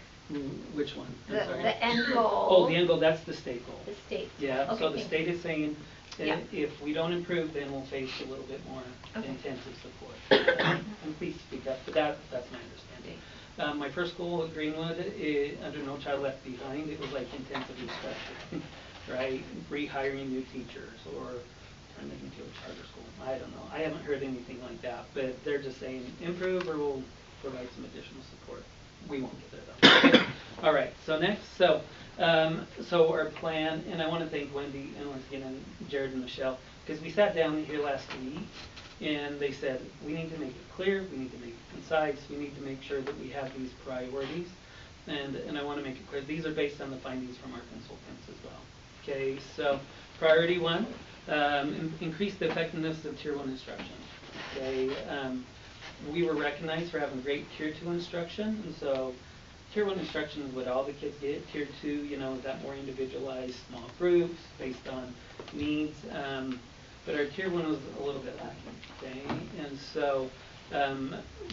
Which one? I'm The, sorry. the end goal. Oh, the end goal, that's the state goal. The state. Yeah, Okay, so the thank state you. is saying that Yeah. if we don't improve, then we'll face a little bit more Okay. intensive support. And please speak up, but that's my understanding. My first school at Greenwood, under No Child Left Behind, it was like intensive restructuring, right? Rehiring new teachers or turning it into a charter school. I don't know. I haven't heard anything like that, but they're just saying improve or we'll provide some additional support. We won't get there though. All right, so next, so our plan, and I want to thank Wendy and once again and Jared and Michelle, because we sat down here last week and they said, we need to make it clear, we need to make it concise, we need to make sure that we have these priorities, and I want to make it clear, these are based on the findings from our consultants as well. Okay, so priority 1, increase the effectiveness of Tier 1 instruction. Okay, we were recognized for having great Tier 2 instruction, and so Tier 1 instruction is what all the kids get. Tier 2, you know, that more individualized small groups based on needs. But our Tier 1 was a little bit lacking, okay? And so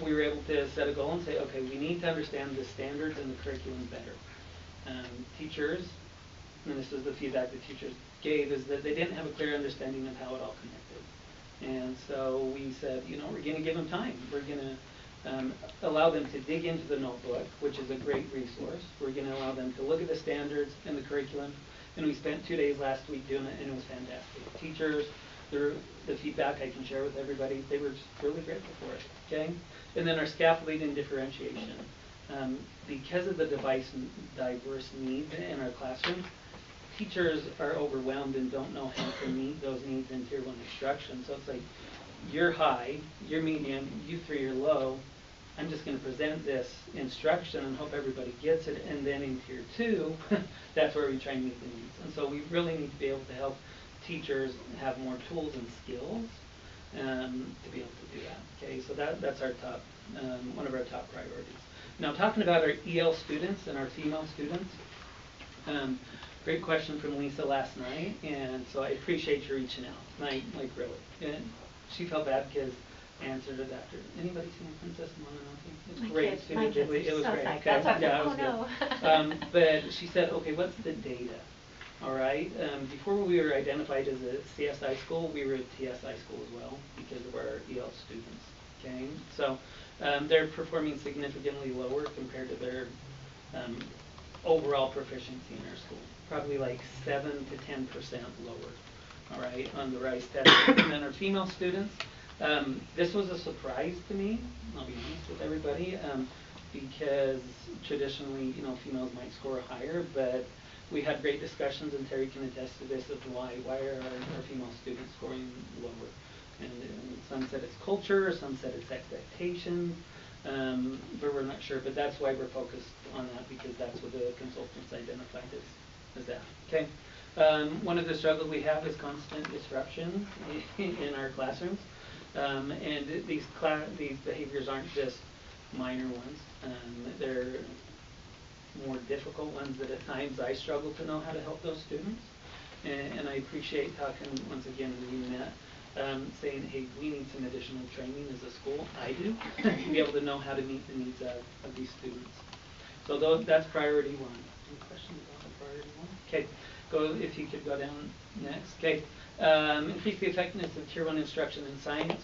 we were able to set a goal and say, okay, we need to understand the standards and the curriculum better. Teachers, and this is the feedback the teachers gave, is that they didn't have a clear understanding of how it all connected. And so we said, you know, we're going to give them time. We're going to allow them to dig into the notebook, which is a great resource. We're going to allow them to look at the standards and the curriculum. And we spent 2 days last week doing it, and it was fantastic. Teachers, the feedback I can share with everybody, they were just really grateful for it, okay? And then our scaffolding and differentiation. Because of the diverse needs in our classrooms, teachers are overwhelmed and don't know how to meet those needs in Tier 1 instruction. So it's like, you're high, you're medium, you 3 are low. I'm just going to present this instruction and hope everybody gets it. And then in Tier 2, that's where we try and meet the needs. And so we really need to be able to help teachers have more tools and skills to be able to do that. Okay, so that's our top, one of our top priorities. Now, talking about our EL students and our female students, great question from Lisa last night, and so I appreciate you reaching out. Like really. And she felt bad because I answered it after. Anybody seen Princess Mononoke? It's great. Kids, Too. my kids It are was so great. psyched. Okay. That's okay. Yeah, it Oh, was no. good. But she said, okay, what's the data? All right. Before we were identified as a CSI school, we were a TSI school as well because of our EL students. Okay, so they're performing significantly lower compared to their overall proficiency in our school. Probably like 7 to 10% lower. All right, on the RISE test. And then our female students, this was a surprise to me. I'll be honest with everybody, because traditionally, you know, females might score higher, but we had great discussions, and Terry can attest to this, of why are our female students scoring lower. And some said it's culture, some said it's expectation, but we're not sure. But that's why we're focused on that, because that's what the consultants identified as that. Okay. One of the struggles we have is constant disruption in our classrooms, and these behaviors aren't just minor ones. They're more difficult ones that at times I struggle to know how to help those students. And I appreciate talking, once again, when we met, saying, hey, we need some additional training as a school. I do, to be able to know how to meet the needs of these students. So that's priority 1. Any questions about the priority 1? Okay, if you could go down next. Okay, increase the effectiveness of Tier 1 instruction in science.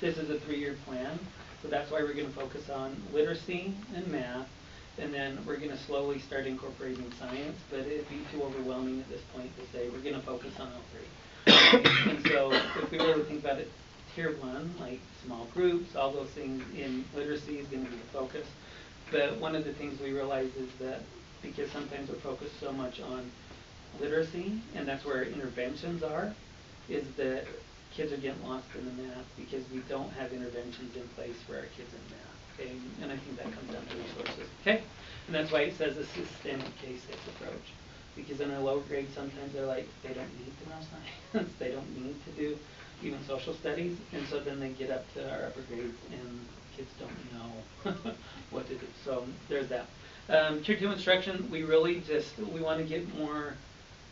This is a 3-year plan, so that's why we're going to focus on literacy and math. And then we're going to slowly start incorporating science, but it'd be too overwhelming at this point to say we're going to focus on all 3. And so if we really think about it, Tier 1, like small groups, all those things in literacy is going to be the focus. But one of the things we realize is that because sometimes we're focused so much on literacy, and that's where our interventions are, is that kids are getting lost in the math because we don't have interventions in place for our kids in math, okay? And I think that comes down to resources, okay? And that's why it says a systemic K-6 approach. Because in our lower grades, sometimes they're like, they don't need to know science, they don't need to do even social studies, and so then they get up to our upper grades and kids don't know what to do. So there's that. Tier 2 instruction, we really we want to get more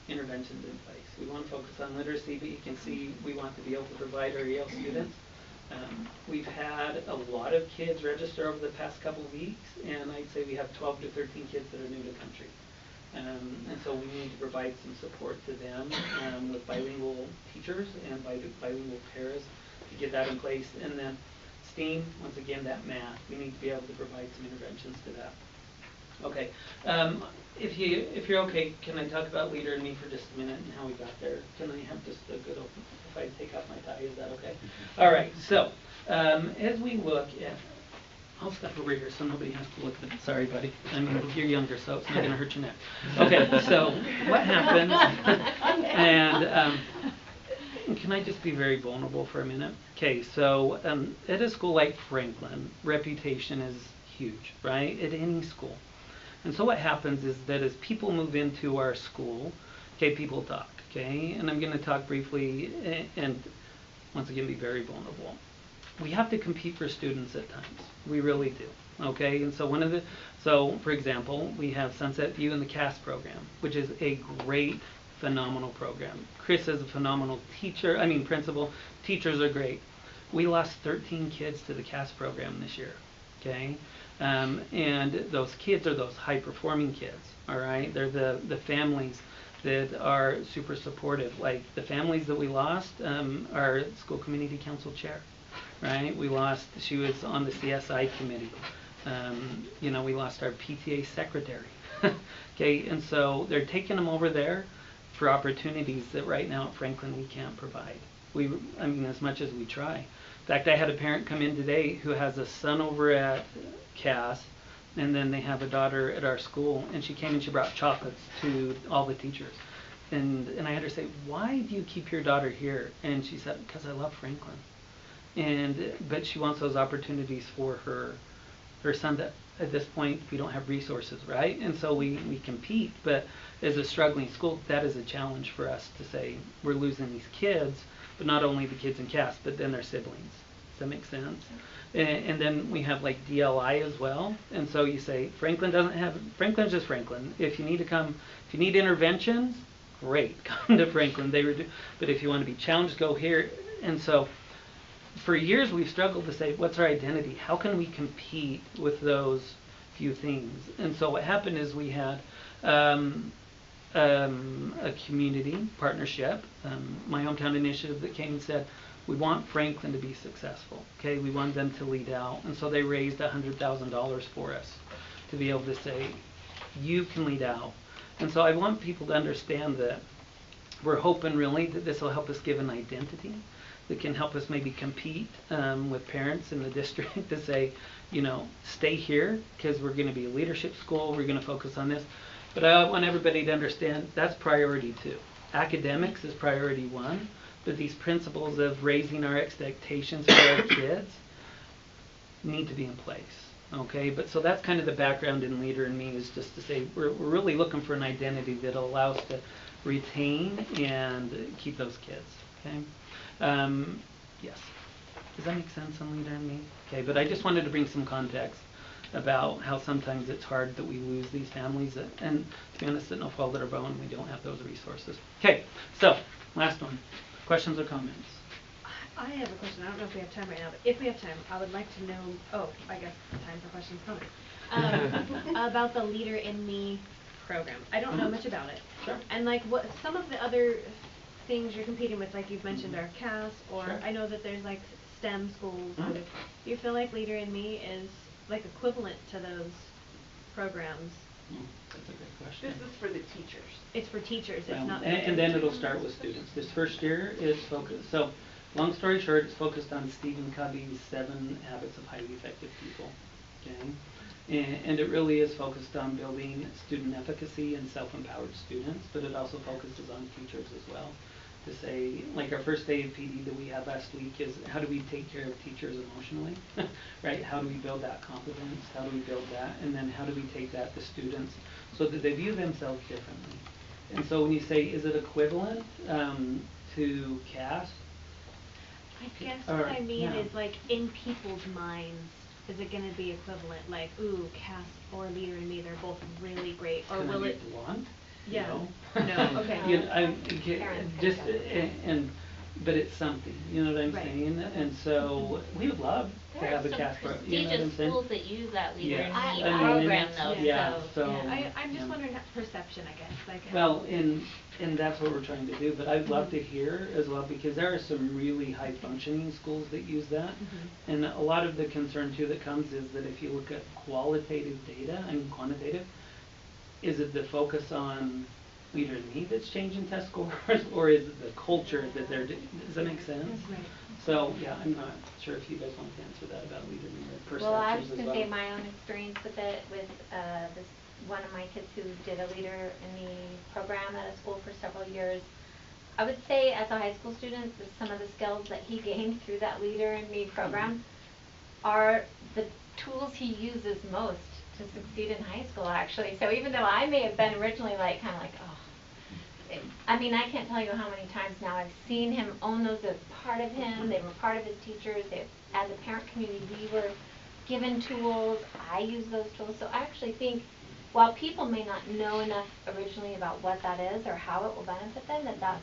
interventions in place. We want to focus on literacy, but you can see we want to be able to provide our EL students. We've had a lot of kids register over the past couple of weeks, and I'd say we have 12 to 13 kids that are new to country. And so we need to provide some support to them with bilingual teachers and bilingual pairs to get that in place. And then STEAM, once again, that math, we need to be able to provide some interventions to that. Okay, if you're okay, can I talk about Leader and Me for just a minute and how we got there? Can I have just a good open, if I take off my tie, is that okay? All right, so as we look at, I'll step over here so nobody has to look at it. Sorry, buddy. I mean, you're younger, so it's not going to hurt your neck. Okay, so what happens, and can I just be very vulnerable for a minute? Okay, so at a school like Franklin, reputation is huge, right? At any school. And so what happens is that as people move into our school, okay, people talk, okay? And I'm going to talk briefly and once again be very vulnerable. We have to compete for students at times. We really do, okay? And so so for example, we have Sunset View in the CAS program, which is a great, phenomenal program. Chris is a phenomenal principal. Teachers are great. We lost 13 kids to the CAS program this year, okay? And those kids are those high-performing kids, all right? They're the families that are super supportive. Like the families that we lost, our school community council chair, right? She was on the CSI committee. We lost our PTA secretary, okay? And so they're taking them over there for opportunities that right now at Franklin we can't provide. As much as we try. In fact, I had a parent come in today who has a son over at CAS, and then they have a daughter at our school, and she came and she brought chocolates to all the teachers. And I had her say, why do you keep your daughter here? And she said, because I love Franklin. But she wants those opportunities for her son that at this point we don't have resources, right? And so we compete, but as a struggling school, that is a challenge for us to say we're losing these kids, but not only the kids in CAS, but then their siblings. Does that make sense? And then we have like DLI as well. And so you say Franklin's just Franklin. If you need interventions, great, come to Franklin. But if you want to be challenged, go here. And so for years we've struggled to say, what's our identity? How can we compete with those few things? And so what happened is we had a community partnership, my hometown initiative that came and said, we want Franklin to be successful. Okay, we want them to lead out. And so they raised $100,000 for us to be able to say, you can lead out. And so I want people to understand that we're hoping really that this will help us give an identity that can help us maybe compete with parents in the district to say, stay here because we're going to be a leadership school, we're going to focus on this. But I want everybody to understand that's priority 2. Academics is priority 1, but these principles of raising our expectations for our kids need to be in place. Okay, but so that's kind of the background in Leader and Me, is just to say we're really looking for an identity that allows us to retain and keep those kids. Okay, yes. Does that make sense on Leader and Me? Okay, but I just wanted to bring some context about how sometimes it's hard that we lose these families, and to be honest, at no fault of our own, we don't have those resources. Okay, so last one. Questions or comments? I have a question. I don't know if we have time right now, but if we have time, I would like to know, I guess time for questions, comments, about the Leader in Me program. I don't know much about it. Sure. And like what some of the other things you're competing with, like you've mentioned are CAS, or Sure. I know that there's like STEM schools. Do you feel like Leader in Me is like equivalent to those programs? That's a great question. This is for the teachers. It's for teachers, Well, it's not. and then it'll start with students. This first year is focused. So, long story short, it's focused on Stephen Covey's 7 Habits of Highly Effective People. Okay, and it really is focused on building student efficacy and self-empowered students, but it also focuses on teachers as well. to say, like our first day of PD that we had last week is how do we take care of teachers emotionally, right? How do we build that competence? How do we build that? And then how do we take that to students so that they view themselves differently? And so when you say, is it equivalent to CAS? I guess Or- what I mean yeah. is like in people's minds, is it gonna be equivalent? Like, ooh, Cass or Leader in Me, they're both really great, or Can I will be it? blunt? Yeah. No. No, okay. You know, Parents just, think that. but it's something, you know what I'm Right. saying? And so, we would love to There have are a some CAS program, you know what I'm prestigious saying? schools that use that Leader Yes. in I Me mean, program though, yeah, so. I'm just yeah. wondering that perception, I guess, like how. Well, and that's what we're trying to do, but I'd love to hear as well, because there are some really high functioning schools that use that. And a lot of the concern too that comes is that if you look at qualitative data and quantitative, is it the focus on Leader in Me that's changing test scores, or is it the culture that they're, does that make sense? Right. So, yeah, I'm not sure if you guys want to answer that about Leader in Me or Well, I was perceptions as gonna well. say my own experience with it, with this, one of my kids who did a Leader in Me program at a school for several years. I would say as a high school student, that some of the skills that he gained through that Leader in Me program are the tools he uses most to succeed in high school, actually. So even though I may have been originally like, kind of like, oh, I mean, I can't tell you how many times now I've seen him own those as part of him. They were part of his teachers. As a parent community, we were given tools. I use those tools. So I actually think while people may not know enough originally about what that is or how it will benefit them, that's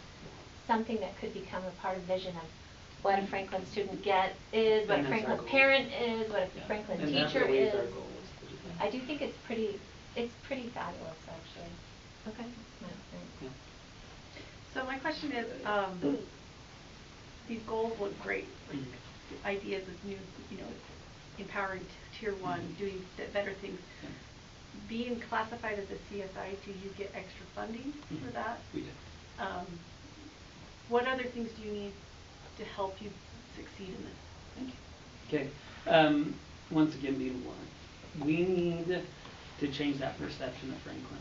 something that could become a part of vision of what a Franklin student is, what a And that's our Franklin goal. parent is, what a Yeah. Franklin And that's teacher always is. our goal is to do that. I do think it's pretty fabulous, actually. Okay. That's my experience. Yeah. So my question is, these goals look great, like the ideas of new, empowering tier one, doing better things. Yeah. Being classified as a CSI, do you get extra funding for that? We do. What other things do you need to help you succeed in this? Thank you. Okay. Once again, being blunt, we need to change that perception of Franklin.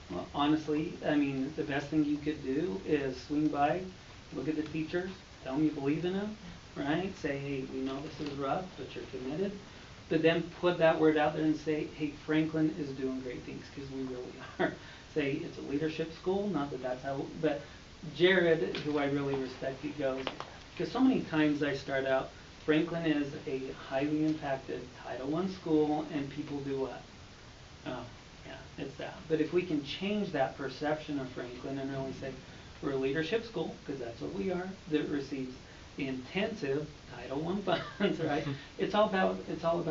Well, honestly, I mean, the best thing you could do is swing by, look at the teachers, tell them you believe in them, right? Say, hey, we know this is rough, but you're committed. But then put that word out there and say, hey, Franklin is doing great things, because we really are. Say it's a leadership school, not that that's how, but Jared, who I really respect, he goes, because so many times I start out, Franklin is a highly impacted Title I school, and people do what? Oh, yeah, it's that. But if we can change that perception of Franklin and really say, we're a leadership school, because that's what we are, that receives intensive Title I funds, right? It's all about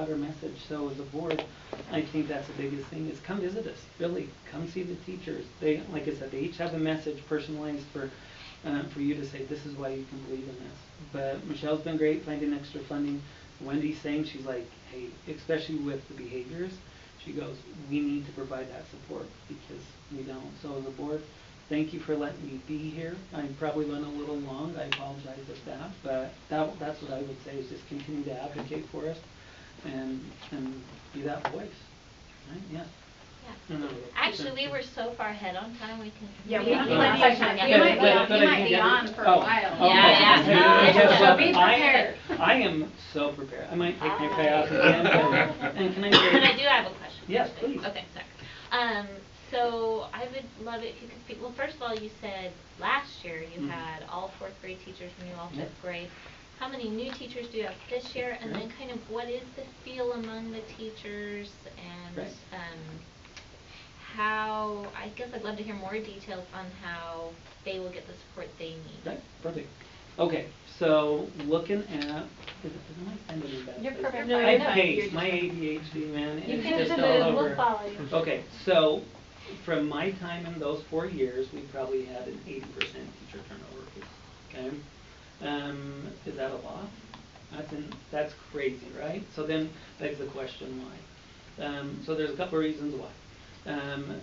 our message. So as a board, I think that's the biggest thing is come visit us. Really, come see the teachers. They, like I said, they each have a message personalized for you to say this is why you can believe in this. But Michelle's been great finding extra funding. Wendy's saying, she's like, hey, especially with the behaviors, she goes, we need to provide that support because we don't. So as a board, thank you for letting me be here. I probably went a little long. I apologize for that. But that's what I would say is just continue to advocate for us and be that voice. Right? Yeah. Yeah. Actually, we were so far ahead on time, we can. Yeah, we have have plenty of time. We might be I on for a oh, while. Okay. Yeah, yeah. Guess So what? be prepared. I am so prepared. I might take my tie off again. And can I say? But I do have a question. Yes, please. Okay, sorry. So I would love it if you could speak, well, first of all, you said last year you had all fourth grade teachers and you all fifth grade. How many new teachers do you have this year? And then kind of what is the feel among the teachers and Right. How, I guess I'd love to hear more details on how they will get the support they need. Right, perfect. Okay, so looking at, am I standing in bad You're place? perfect. No, I you're fine. pace, You're my just ADHD, man, You it's can just just all move, over. we'll follow you. Okay, so from my time in those 4 years, we probably had an 80% teacher turnover. Okay, is that a lot? That's crazy, right? So then begs the question why. So there's a couple of reasons why. Am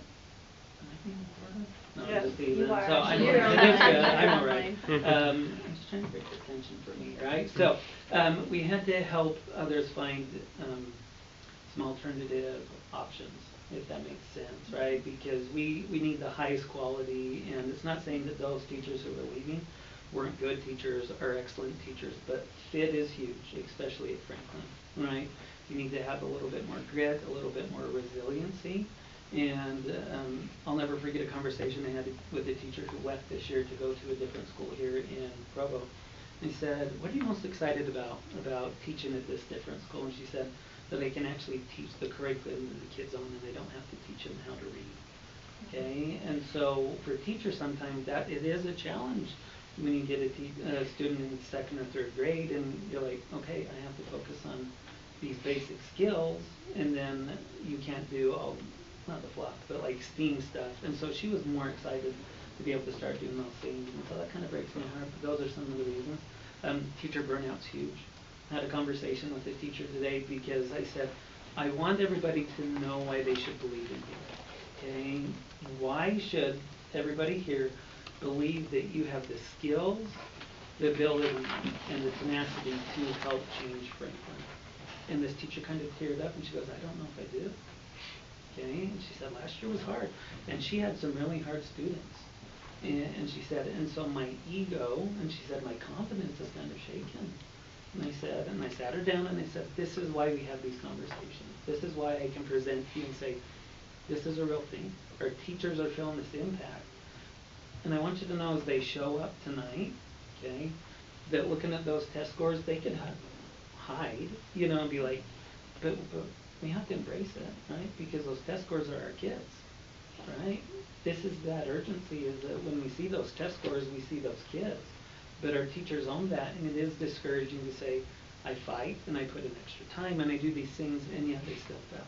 I being recorded? No, Yes, just teasing. you are. So I'm You're alright. on. It's good. I'm You're alright. online. I'm just trying to break attention for me, right? So we had to help others find some alternative options, if that makes sense, right? Because we need the highest quality, and it's not saying that those teachers who are leaving weren't good teachers or excellent teachers, but fit is huge, especially at Franklin, right? You need to have a little bit more grit, a little bit more resiliency. And I'll never forget a conversation I had with a teacher who left this year to go to a different school here in Provo. He said, what are you most excited about teaching at this different school? And she said that I can actually teach the curriculum that the kids own and they don't have to teach them how to read. Okay, and so for teachers sometimes that it is a challenge when you get a student in the 2nd or 3rd grade and you're like, okay, I have to focus on these basic skills, and then you can't do all, not the fluff, but like STEAM stuff. And so she was more excited to be able to start doing those things, and so that kind of breaks my heart, but those are some of the reasons. Teacher burnout's huge. I had a conversation with a teacher today because I said, I want everybody to know why they should believe in you. Okay? Why should everybody here believe that you have the skills, the ability, and the tenacity to help change Franklin? And this teacher kind of cleared up and she goes, I don't know if I do. Okay? And she said, last year was hard. And she had some really hard students. And she said, and so my ego, and she said, my confidence is kind of shaken. And I sat her down and I said, this is why we have these conversations. This is why I can present to you and say, this is a real thing. Our teachers are feeling this impact. And I want you to know as they show up tonight, okay, that looking at those test scores, they could hide, you know, and be like, but we have to embrace it, right? Because those test scores are our kids, right? This is that urgency, is that when we see those test scores, we see those kids. But our teachers own that, and it is discouraging to say, I fight, and I put in extra time, and I do these things, and yet they still fail.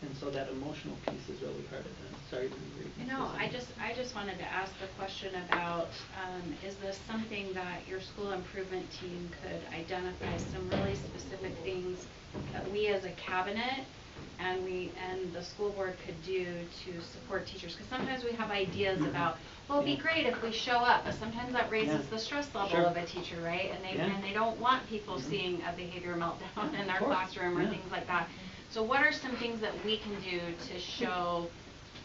And so that emotional piece is really hard at times. Sorry to be No, I just wanted to ask the question about, is this something that your school improvement team could identify some really specific things that we as a cabinet and the school board could do to support teachers? Because sometimes we have ideas about, well, it'd be great if we show up, but sometimes that raises the stress level of a teacher, right? And they don't want people seeing a behavior meltdown in their classroom or things like that. So what are some things that we can do to show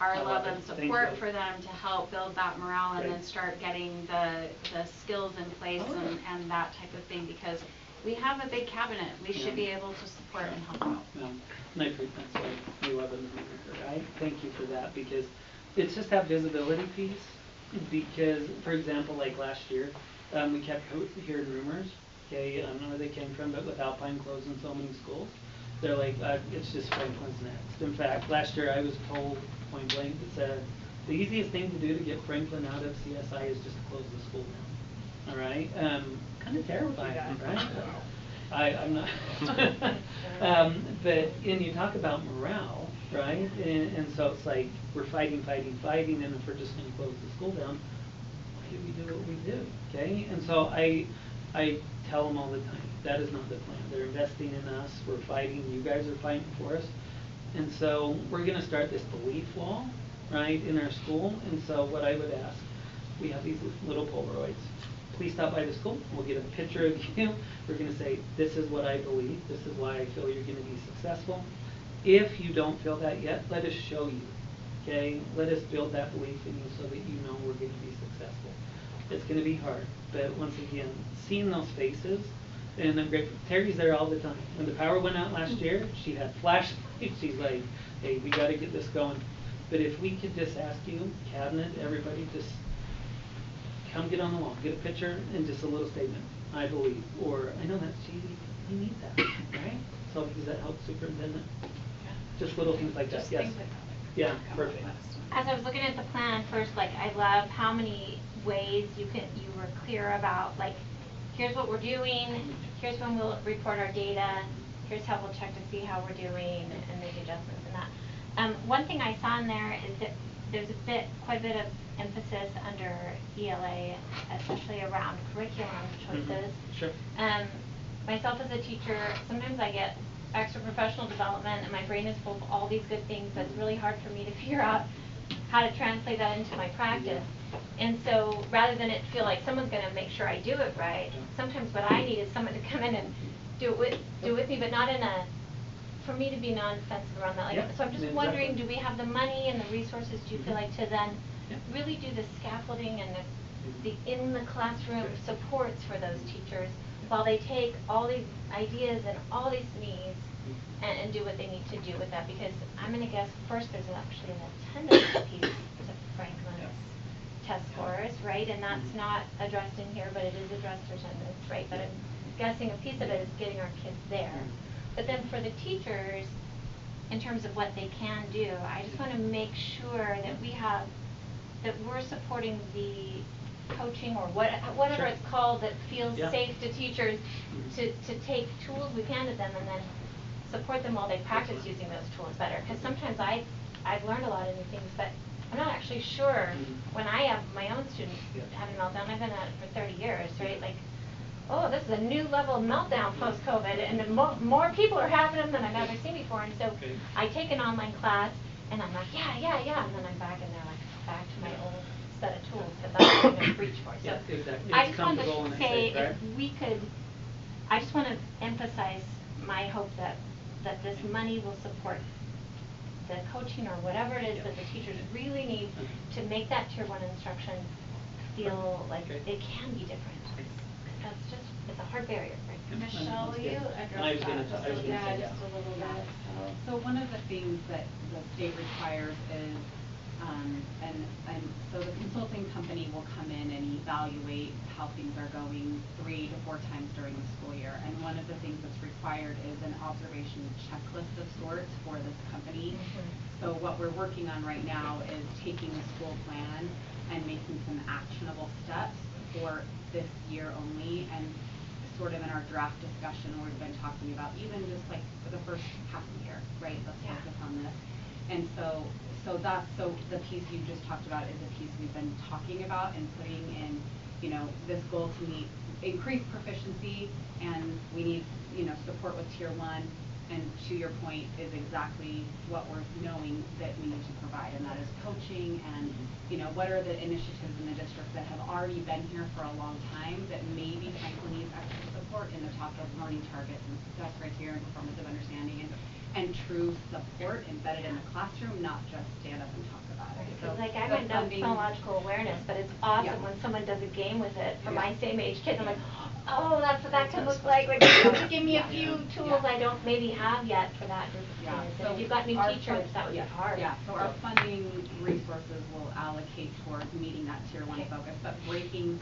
our love and support for them to help build that morale and then start getting the skills in place and that type of thing? Because we have a big cabinet. We should be able to support and help out. And I appreciate that's why we love it, right? Thank you for that, because it's just that visibility piece. Because, for example, like last year, we kept hearing rumors. Okay, I don't know where they came from, but with Alpine closing so many schools, they're like, it's just Franklin's next. In fact, last year I was told point blank that said, the easiest thing to do to get Franklin out of CSI is just to close the school down. All right? Kind of terrifying, right? I'm not. But, and you talk about morale, right? And so it's like, we're fighting, and if we're just going to close the school down, why do we do what we do? Okay? And so I tell them all the time, that is not the plan. They're investing in us. We're fighting. You guys are fighting for us. And so we're going to start this belief wall, right, in our school. And so what I would ask, we have these little Polaroids. Please stop by the school. We'll get a picture of you. We're going to say, this is what I believe. This is why I feel you're going to be successful. If you don't feel that yet, let us show you. Okay? Let us build that belief in you so that you know we're going to be successful. It's going to be hard. But once again, seeing those faces, and I'm grateful. Terry's there all the time. When the power went out last year, she had flashlights. She's like, hey, we got to get this going. But if we could just ask you, cabinet, everybody, just come get on the wall, get a picture, and just a little statement, I believe. Or, I know that's cheesy, but you need that, right? So does that help, Superintendent? Just little things like that, yes. Yeah, perfect. As I was looking at the plan first, like, I love how many ways you were clear about, like, here's what we're doing, here's when we'll report our data, here's how we'll check to see how we're doing and make adjustments in that. One thing I saw in there is that there's quite a bit of emphasis under ELA, especially around curriculum choices. Sure. Myself as a teacher, sometimes I get extra professional development and my brain is full of all these good things, but it's really hard for me to figure out how to translate that into my practice. And so rather than it feel like someone's going to make sure I do it right, sometimes what I need is someone to come in and do it with me, but not in a, for me to be non-defensive around that. Like, so I'm just wondering, do we have the money and the resources, do you feel like, to then really do the scaffolding and the the in the classroom supports for those teachers while they take all these ideas and all these needs and do what they need to do with that, because I'm gonna guess first there's actually an attendance piece to Franklin's test scores, right? And that's not addressed in here, but it is addressed for attendance, right? But I'm guessing a piece of it is getting our kids there. But then for the teachers, in terms of what they can do, I just wanna make sure that that we're supporting the coaching or whatever it's called that feels safe to teachers to take tools we can to them and then support them while they practice using those tools better. Because sometimes I've learned a lot of new things, but I'm not actually sure when I have my own students having a meltdown. I've been at it for 30 years, right? Like, oh, this is a new level of meltdown post-COVID, and more people are having them than I've ever seen before. And so I take an online class, and I'm like, yeah, and then I'm back, and they're like, back to my old set of tools that that's what I'm going to reach for. So exactly. I It's just wanted comfortable to and say it's safe, right? if we could, I just want to emphasize my hope that this money will support the coaching or whatever it is that the teachers really need to make that Tier 1 instruction feel like it can be different. That's just, it's a hard barrier, right? Michelle, will you I was address gonna that I was gonna say, yeah. just a little bit? So one of the things that the state requires is, and so the consulting company will come in and evaluate how things are going 3 to 4 times during the school year. And one of the things that's required is an observation checklist of sorts for this company. So what we're working on right now is taking the school plan and making some actionable steps for this year only, and sort of in our draft discussion we've been talking about even just like for the first half of the year, right? Let's focus on this. And so the piece you just talked about is a piece we've been talking about and putting in, you know, this goal to meet increased proficiency, and we need, you know, support with Tier 1. And to your point is exactly what we're knowing that we need to provide, and that is coaching and, you know, what are the initiatives in the district that have already been here for a long time that maybe Franklin needs extra support in the top of learning targets and success criteria and performance of understanding and true support embedded in the classroom, not just stand up and talk about it. So like I might know phonological awareness, but it's awesome when someone does a game with it for my same age kids. I'm like, oh, that's what that could look like. Like, give me a few tools I don't maybe have yet for that group of students. And if you've got new teachers, that would be hard. Yeah, so our funding resources will allocate towards meeting that Tier 1 focus, but breaking,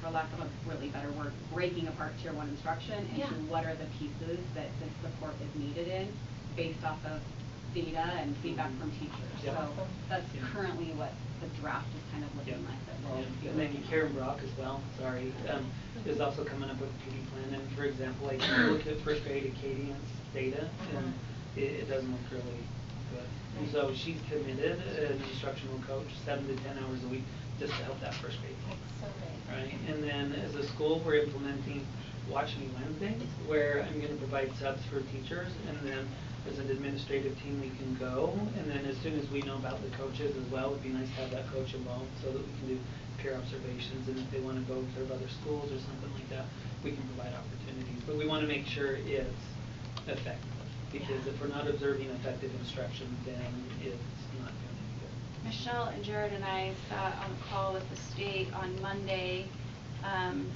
for lack of a really better word, breaking apart Tier 1 instruction into what are the pieces that this support is needed in, based off of data and feedback from teachers. So that's currently what the draft is kind of looking like. And then Karen Brock as well, sorry, is also coming up with a PD plan. And for example, like if you look at first grade Acadian's data, and it doesn't look really good. And so she's committed an instructional coach 7 to 10 hours a week just to help that first grade. Right? And then as a school, we're implementing Watch Me Wednesdays, where I'm going to provide subs for teachers, and then as an administrative team we can go, and then as soon as we know about the coaches as well, it'd be nice to have that coach involved so that we can do peer observations, and if they want to go observe other schools or something like that, we can provide opportunities. But we want to make sure it's effective, because if we're not observing effective instruction, then it's not going to be good. Michelle and Jared and I sat on a call with the state on Monday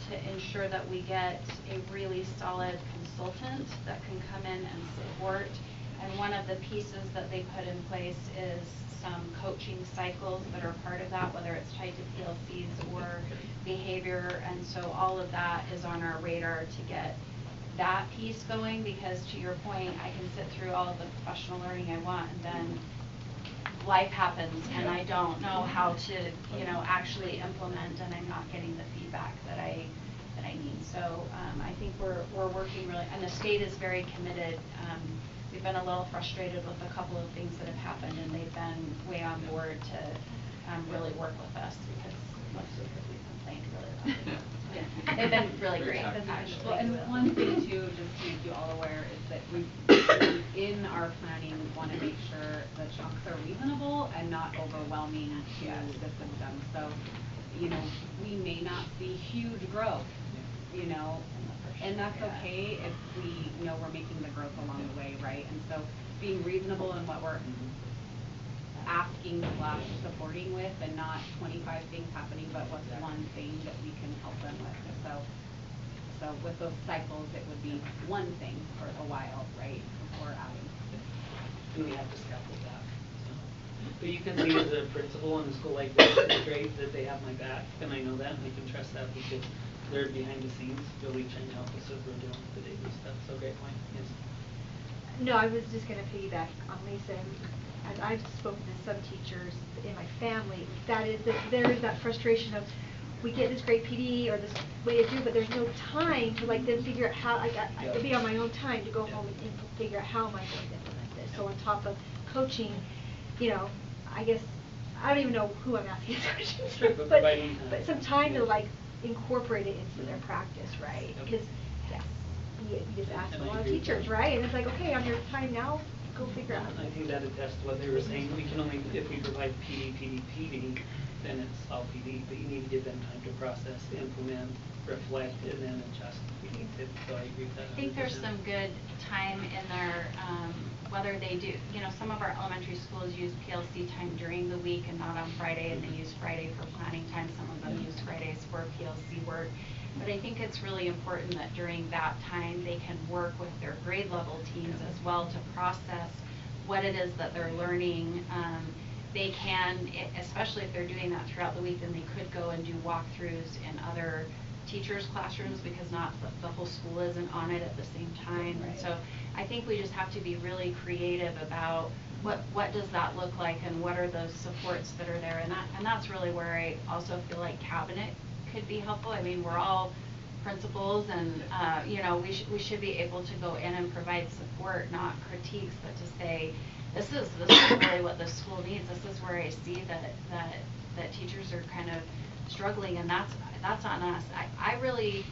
to ensure that we get a really solid consultant that can come in and support. And one of the pieces that they put in place is some coaching cycles that are part of that, whether it's tied to PLCs or behavior. And so all of that is on our radar to get that piece going, because to your point, I can sit through all of the professional learning I want, and then life happens and I don't know how to, you know, actually implement, and I'm not getting the feedback that I need. So I think we're working really, and the state is very committed. We've been a little frustrated with a couple of things that have happened, and they've been way on board to really work with us, because mostly because we've complained really about it. They've been really great, actually. Well, and one thing too, just to make you all aware, is that we, in our planning, want to make sure the chunks are reasonable and not overwhelming to the system. So, you know, we may not see huge growth, you know, and that's okay if we know we're making the growth along the way, right? And so being reasonable in what we're asking / supporting with, and not 25 things happening, but what's one thing that we can help them with. So with those cycles, it would be one thing for a while, right, before adding. And we have to scaffold that. So. But you can see as a principal in a school like this, it's great that they have my back, and I know that, and I can trust that because they're behind the scenes really trying to help us as we're dealing with the daily stuff. So great point. Yes. No, I was just going to piggyback on Lisa. As I've spoken to some teachers in my family, there is that frustration of we get this great PD or this way to do, but there's no time to then figure out how. I'd be on my own time to go home and figure out how am I going to implement this. So on top of coaching, I guess I don't even know who I'm asking these questions, Sure, but some time to incorporate it into their practice, right? Because you just ask a lot of teachers, right? And it's like, okay, on your time now, go figure out. I think that attests to what they were saying. We can only, if we provide PD, then it's all PD, but you need to give them time to process, implement, reflect, and then adjust. So I agree with that. I think there's some good time in their, whether they do, some of our elementary schools use PLC time during the week and not on Friday, and they use Friday for planning time. Some of them use Fridays for PLC work. But I think it's really important that during that time they can work with their grade level teams as well to process what it is that they're learning. They can, especially if they're doing that throughout the week, then they could go and do walkthroughs in other teachers' classrooms because not the whole school isn't on it at the same time. Right. So I think we just have to be really creative about what does that look like and what are those supports that are there. And that's really where I also feel like cabinet could be helpful. I mean, we're all principals, and we should be able to go in and provide support, not critiques, but to say this is really what the school needs. This is where I see that teachers are kind of struggling, and that's on us. I really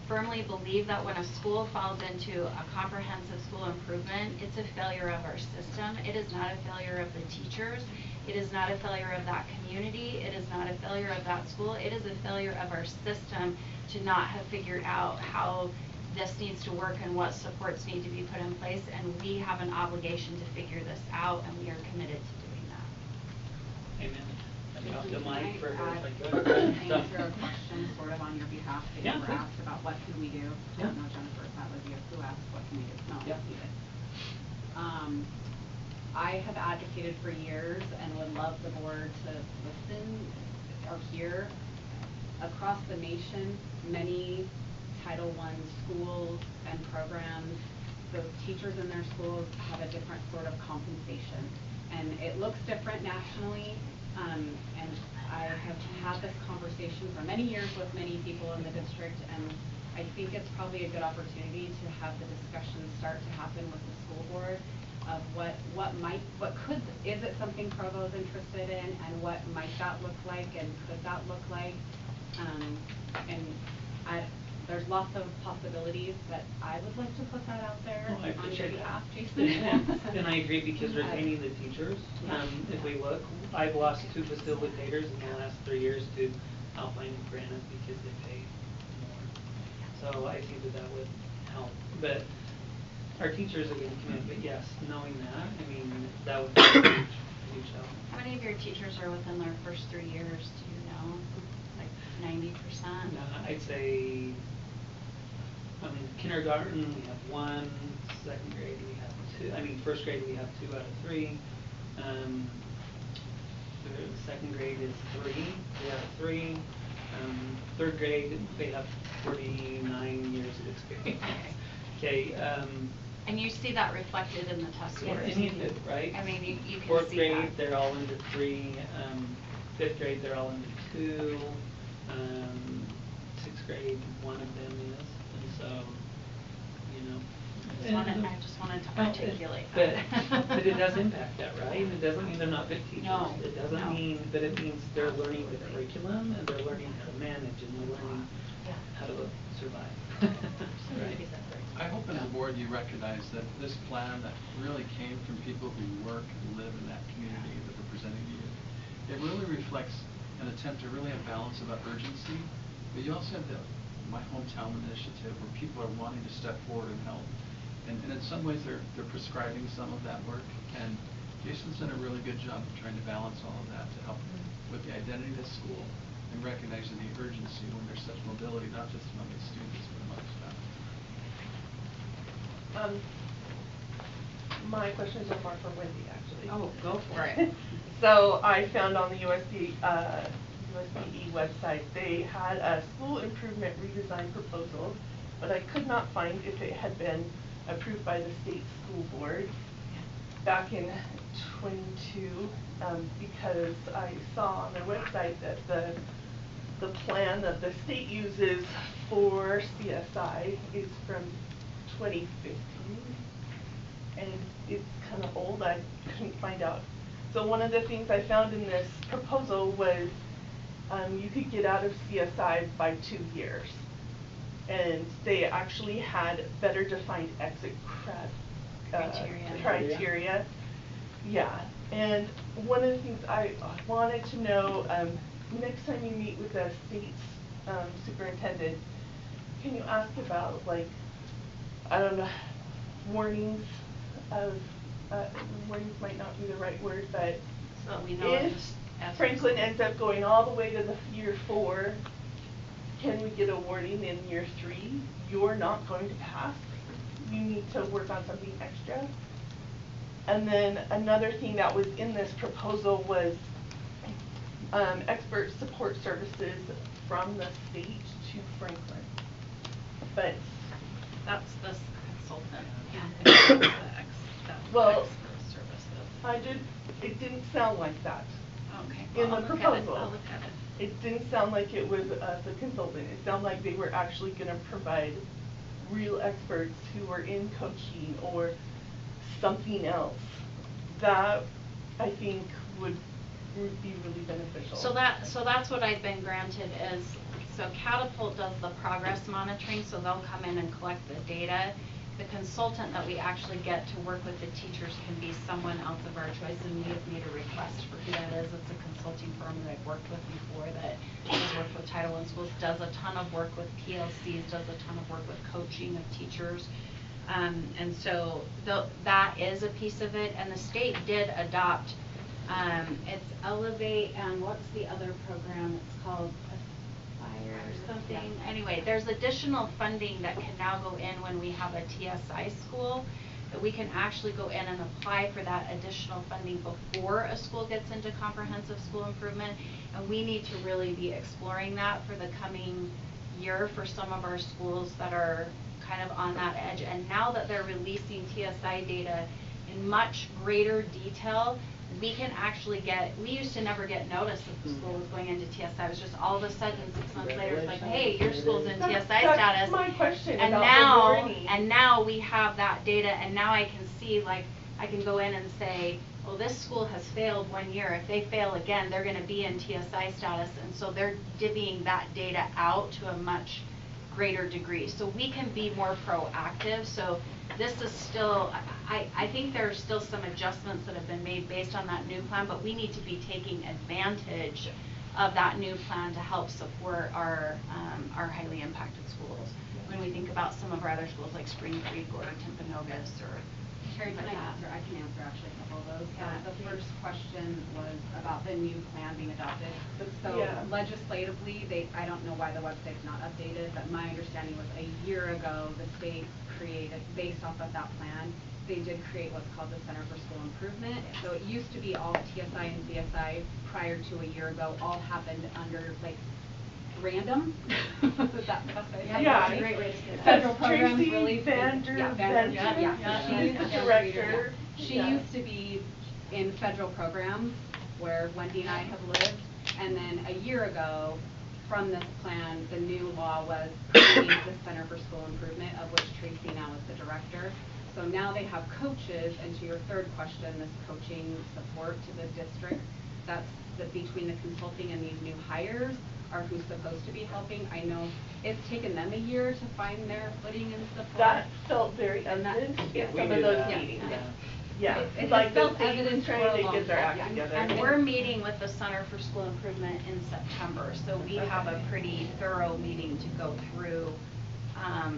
firmly believe that when a school falls into a comprehensive school improvement, it's a failure of our system. It is not a failure of the teachers. It is not a failure of that community. It is not a failure of that school. It is a failure of our system to not have figured out how this needs to work and what supports need to be put in place. And we have an obligation to figure this out, and we are committed to doing that. Amen. The mic for her. Answer a question sort of on your behalf that you were please. asked about what can we do. I don't know, Jennifer, if that was you who asked what can we do. No, Yeah. you did. I have advocated for years and would love the board to listen or hear. Across the nation, many Title I schools and programs, the teachers in their schools have a different sort of compensation. And it looks different nationally. And I have had this conversation for many years with many people in the district, and I think it's probably a good opportunity to have the discussion start to happen with the school board of is it something Provo is interested in, and what might that look like, and could that look like? There's lots of possibilities, but I would like to put that out there I on your appreciate behalf, that. Jason. And I agree, because retaining the teachers, if we look, I've lost 2 facilitators in the last 3 years to Alpine and Granite because they pay more. So I think that would help. But our teachers are going to commit, but yes, knowing that, I mean, that would be a huge help. How many of your teachers are within their first 3 years, do you know? Like 90%? I'd say, kindergarten, we have 1, second grade, we have 2, first grade, we have 2 out of 3. The second grade is 3, 3 out of 3. Third grade, they have 49 years of experience. Okay. And you see that reflected in the test scores. Right? I mean, you can see that. Fourth grade, they're all into 3. Fifth grade, they're all into 2. Sixth grade, 1 of them is. And so, I just wanted to articulate that. But it does impact that, right? It doesn't mean they're not good teachers. No. It doesn't mean, but it means they're learning the curriculum, and they're learning how to manage, and they're learning how to survive. Right? I hope as a board you recognize that this plan that really came from people who work and live in that community that we're presenting to you, it really reflects an attempt to really have balance about urgency, but you also have the My Hometown initiative where people are wanting to step forward and help. And in some ways they're prescribing some of that work, and Jason's done a really good job of trying to balance all of that to help with the identity of the school and recognizing the urgency when there's such mobility, not just among the students, but among staff. My questions are more for Wendy, actually. Oh, go for it. So I found on the USDE website, they had a school improvement redesign proposal, but I could not find if it had been approved by the state school board back in 22, because I saw on their website that the plan that the state uses for CSI is from 2015, and it's kind of old. I couldn't find out. So one of the things I found in this proposal was you could get out of CSI by 2 years, and they actually had better defined exit criteria. Yeah, and one of the things I wanted to know, next time you meet with the state's superintendent, can you ask about, like, I don't know, warnings of, warnings might not be the right word, but So we know if Franklin ends up going all the way to the year 4, can we get a warning in year 3? You're not going to pass. You need to work on something extra. And then another thing that was in this proposal was expert support services from the state to Franklin. But that's the consultant. well, services. It didn't sound like that. Okay. In the I'll look at it. proposal. I'll look at it. It didn't sound like it was the consultant. It sounded like they were actually going to provide real experts who were in coaching or something else. That, I think, would be really beneficial. So that's what I've been granted is, so Catapult does the progress monitoring, so they'll come in and collect the data. The consultant that we actually get to work with the teachers can be someone else of our choice, and we have made a request for who that is. It's a consulting firm that I've worked with before that has worked with Title I schools, does a ton of work with PLCs, does a ton of work with coaching of teachers. And so that is a piece of it, and the state did adopt, it's Elevate, and what's the other program? It's called Aspire or something. Anyway, there's additional funding that can now go in when we have a TSI school, that we can actually go in and apply for that additional funding before a school gets into comprehensive school improvement, and we need to really be exploring that for the coming year for some of our schools that are kind of on that edge. And now that they're releasing TSI data in much greater detail, we can actually get, we used to never get notice that the school was going into TSI. It was just all of a sudden 6 months later, it's like, hey, your school's in TSI status. That's my question and about now, the warning. and now we have that data, and now I can see, like, I can go in and say, well, this school has failed 1 year. If they fail again, they're going to be in TSI status, and so they're divvying that data out to a much greater degree. So we can be more proactive. So this is still, I think there are still some adjustments that have been made based on that new plan, but we need to be taking advantage of that new plan to help support our highly impacted schools. When we think about some of our other schools like Spring Creek or Timpanogos or Terry, like can I that. answer? I can answer actually a couple of those. Yeah, The please. first question was about the new plan being adopted. So Yeah. legislatively, I don't know why the website's not updated, but my understanding was a year ago, the state created, based off of that plan, they did create what's called the Center for School Improvement. So it used to be all TSI and CSI prior to a year ago, all happened under like random. Is that the best way? Yeah. That's a great way to say that. Federal programs Tracy really. Vander Yeah, Venture. yeah. She's She's the the director. She Yeah. used to be in federal programs where Wendy and I have lived, and then a year ago, from this plan, the new law was creating the Center for School Improvement, of which Tracy now is the director. So now they have coaches, and to your third question, this coaching support to the district, that's between the consulting and these new hires are who's supposed to be helping. I know it's taken them a year to find their footing and support. That felt very evident in some of those meetings. Yeah, It like the felt state was evident for a trying to long get their time, act yeah. together. And we're meeting with the Center for School Improvement in September, so we have a pretty thorough meeting to go through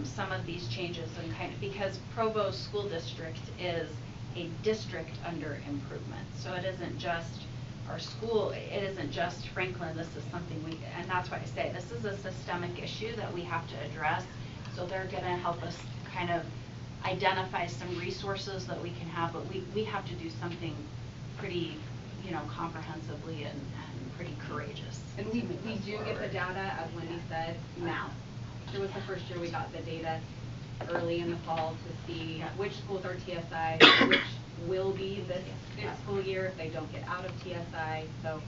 some of these changes and kind of, because Provo School District is a district under improvement. So it isn't just our school, it isn't just Franklin, this is something and that's why I say this is a systemic issue that we have to address. So they're gonna help us kind of identify some resources that we can have, but we have to do something pretty, comprehensively and pretty courageous. And we do get the data, as Wendy said, now. It was the first year we got the data early in the fall to see which schools are TSI, which will be this school year if they don't get out of TSI. So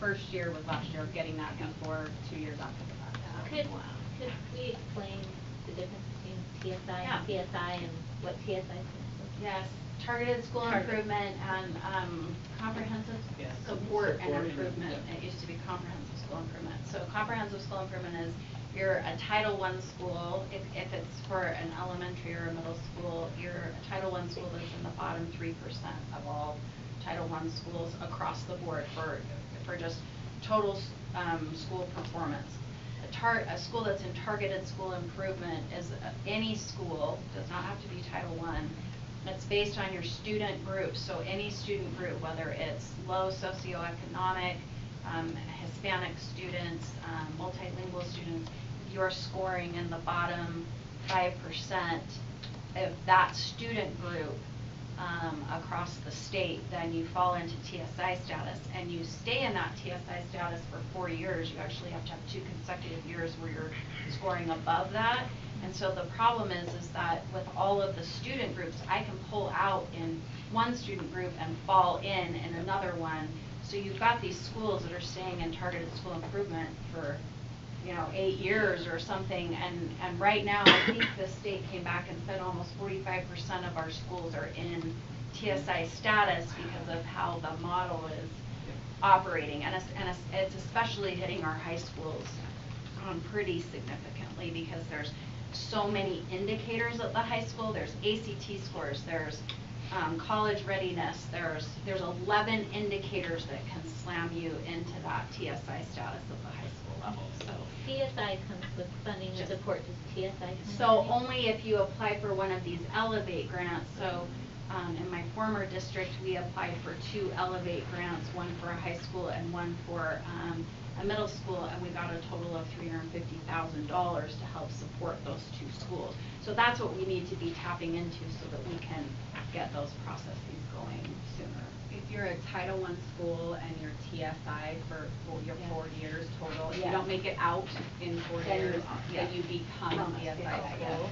first year was last year, getting that before 2 years after the fact. Could we explain the difference between TSI and PSI and what TSI stands for? Yes, targeted school improvement and comprehensive support and improvement. It used to be comprehensive school improvement. So comprehensive school improvement is you're a Title I school, if it's for an elementary or a middle school, you're a Title I school that's in the bottom 3% of all Title I schools across the board for just total school performance. A school that's in targeted school improvement is any school, does not have to be Title I. It's based on your student group. So any student group, whether it's low socioeconomic, Hispanic students, multilingual students, you're scoring in the bottom 5% of that student group across the state, then you fall into TSI status, and you stay in that TSI status for 4 years. You actually have to have 2 consecutive years where you're scoring above that. And so the problem is that with all of the student groups, I can pull out in one student group and fall in another one. So you've got these schools that are staying in targeted school improvement for 8 years or something, and right now I think the state came back and said almost 45% of our schools are in TSI status because of how the model is operating, and it's especially hitting our high schools pretty significantly because there's so many indicators at the high school. There's ACT scores, there's college readiness, there's 11 indicators that can slam you into that TSI status at the high school level. So TSI comes with funding and support. Does TSI come so with only if you apply for one of these Elevate grants. So in my former district, we applied for 2 Elevate grants, one for a high school and one for a middle school, and we got a total of $350,000 to help support those 2 schools. So that's what we need to be tapping into so that we can get those processes going sooner. If you're a Title I school and you're TSI for your 4 years total, if you don't make it out in 4 years, then you become a TSI school.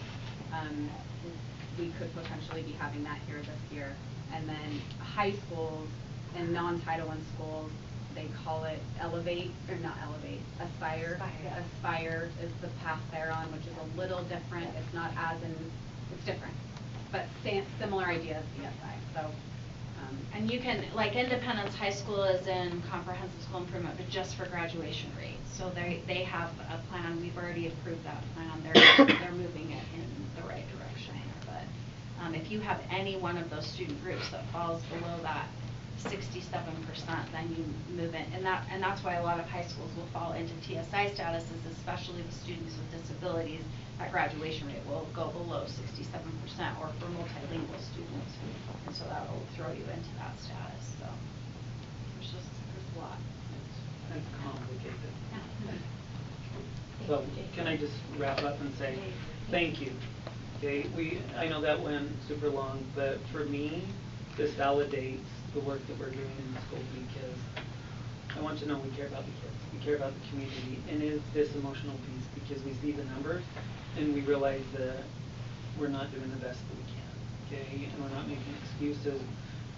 We could potentially be having that here this year. And then high schools and non-Title I schools, they call it Elevate, or not Elevate, Aspire. Aspire is the path they're on, which is a little different. It's not as it's different, but similar idea as TSI. So. And you can, like Independence High School is in comprehensive school improvement, but just for graduation rate. So they have a plan. We've already approved that plan. They're moving it in the right direction there. But if you have any one of those student groups that falls below that 67%, then you move in, and that's why a lot of high schools will fall into TSI statuses, especially with students with disabilities. That graduation rate will go below 67%, or for multilingual students, and so that will throw you into that status. So there's a lot. It's complicated. So can I just wrap up and say thank you? Okay, I know that went super long, but for me, this validates the work that we're doing in the school because I want to know we care about the kids, we care about the community, and it's this emotional piece because we see the numbers and we realize that we're not doing the best that we can, okay, and we're not making excuses.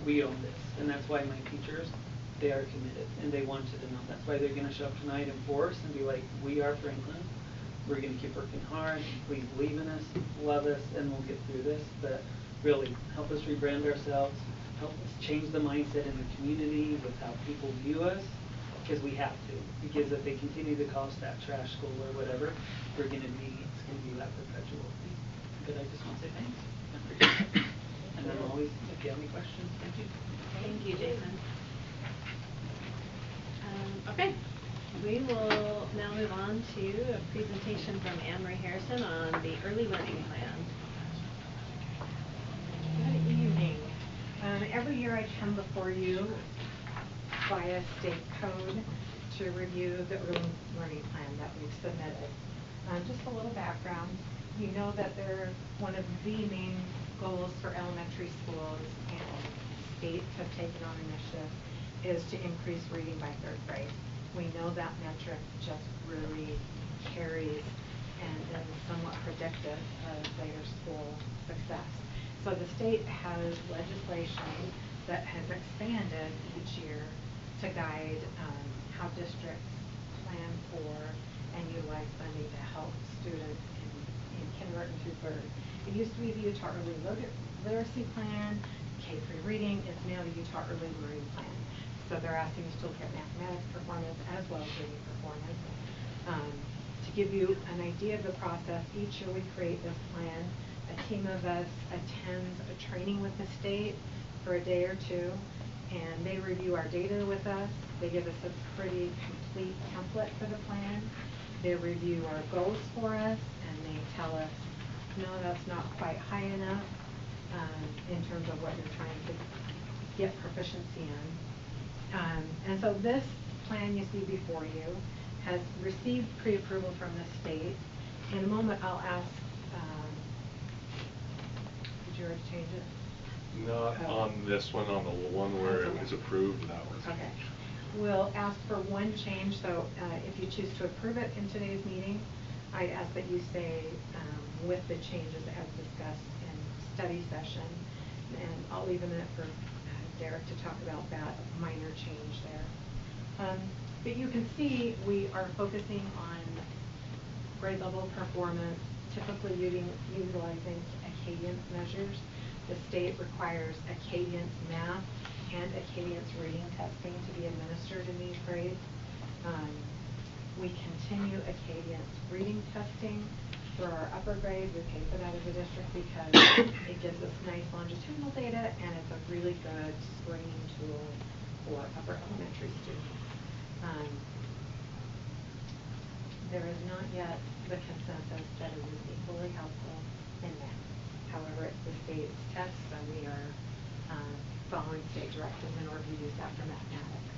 We own this, and that's why my teachers, they are committed and they wanted to know. That's why they're going to show up tonight in force and be like, we are Franklin. We're going to keep working hard. Please believe in us, love us, and we'll get through this. But really, help us rebrand ourselves. Help us change the mindset in the community with how people view us, because we have to. Because if they continue to call us that trash school or whatever, it's going to be that perpetual thing. But I just want to say thanks. I appreciate it. And then always, if you have any questions, thank you. Thank you, Jason. Okay, we will now move on to a presentation from Anne-Marie Harrison on the early learning plan. Good evening. Every year I come before you via state code to review the early learning plan that we've submitted. Just a little background. You know that they're one of the main goals for elementary schools, and states have taken on initiative, is to increase reading by 3rd grade. We know that metric just really carries and is somewhat predictive of later school success. So the state has legislation that has expanded each year to guide how districts plan for and utilize funding to help students in kindergarten through 3rd. It used to be the Utah Early Literacy Plan, K-3 reading. It's now the Utah Early Learning Plan. So they're asking us to look at mathematics performance as well as reading performance. To give you an idea of the process, each year we create this plan. A team of us attends a training with the state for a day or two, and they review our data with us. They give us a pretty complete template for the plan. They review our goals for us, and they tell us, no, that's not quite high enough in terms of what you're trying to get proficiency in. And so this plan you see before you has received pre-approval from the state. In a moment, I'll ask, did you already change it? Not on this one, on the one where it was approved, that was. Okay. We'll ask for one change, so if you choose to approve it in today's meeting, I ask that you say with the changes as discussed in study session, and I'll leave a minute for Derek to talk about that minor change there. But you can see we are focusing on grade level performance, typically utilizing Acadience measures. The state requires Acadience math and Acadience reading testing to be administered in these grades. We continue Acadience reading testing for our upper grades. We pay for that as a district because it gives us nice longitudinal data, and it's a really good screening tool for upper elementary students. There is not yet the consensus that it is equally helpful in math. However, it's the state's test, so we are following state directives in order to use that for mathematics.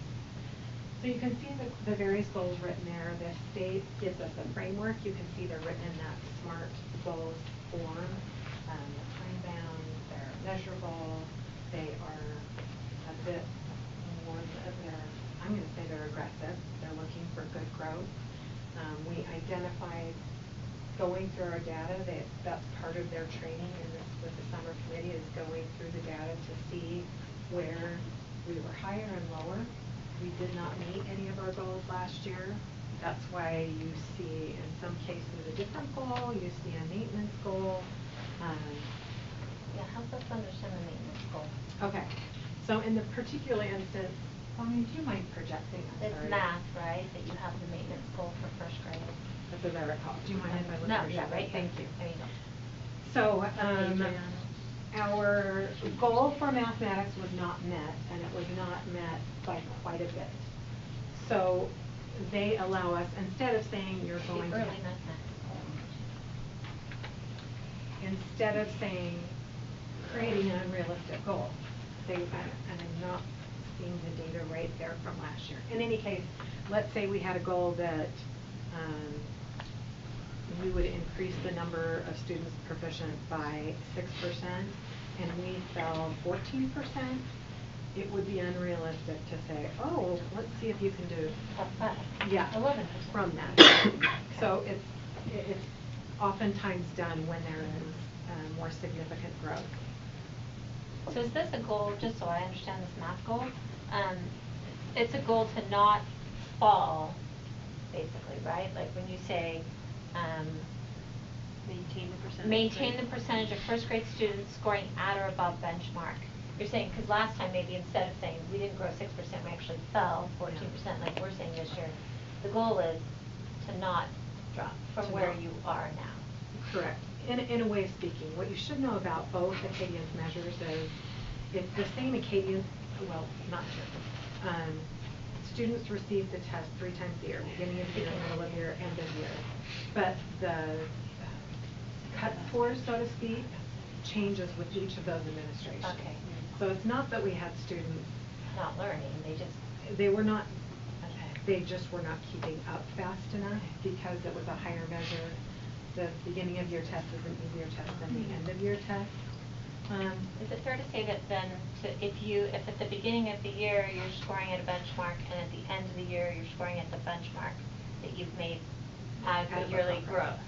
So you can see the various goals written there. The state gives us a framework. You can see they're written in that SMART goals form. They're time-bound, they're measurable, they are a bit more, I'm going to say they're aggressive. They're looking for good growth. We identified, going through our data, that's part of their training with the summer committee, is going through the data to see where we were higher and lower. We did not meet any of our goals last year. That's why you see in some cases a different goal. You see a maintenance goal. Yeah, help us understand the maintenance goal. Okay. So in the particular instance, Bonnie, do you mind projecting? It's math, right, that you have the maintenance goal for 1st grade? That's as I recall. Do you mind if I look No, at your yeah, right here. Thank you. There you go. So our goal for mathematics was not met, and it was not met by quite a bit. So they allow us, instead of saying you're going to... Early mathematics goal. Instead of saying, creating an unrealistic goal, and I'm not seeing the data right there from last year. In any case, let's say we had a goal that we would increase the number of students proficient by 6%, and we fell 14%, it would be unrealistic to say, oh, let's see if you can do 11% from that. So it's oftentimes done when there is more significant growth. So is this a goal, just so I understand this math goal, it's a goal to not fall, basically, right? Like when you say maintain the percentage of 1st grade students scoring at or above benchmark. You're saying, because last time maybe instead of saying we didn't grow 6%, we actually fell 14%, like we're saying this year. The goal is to not drop from where you are now. Correct. In a way of speaking, what you should know about both Acadience measures is it's the same Acadience, well, not sure. Students receive the test 3 times a year, beginning of the year, middle of the year, end of the year. But the cut score, so to speak, changes with each of those administrations. Okay. So it's not that we had students. Not learning, They were not, okay. they just were not keeping up fast enough because it was a higher measure. The beginning of year test is an easier test than the end of year test. Is it fair to say that then, if at the beginning of the year you're scoring at a benchmark and at the end of the year you're scoring at the benchmark, that you've made adequate yearly growth?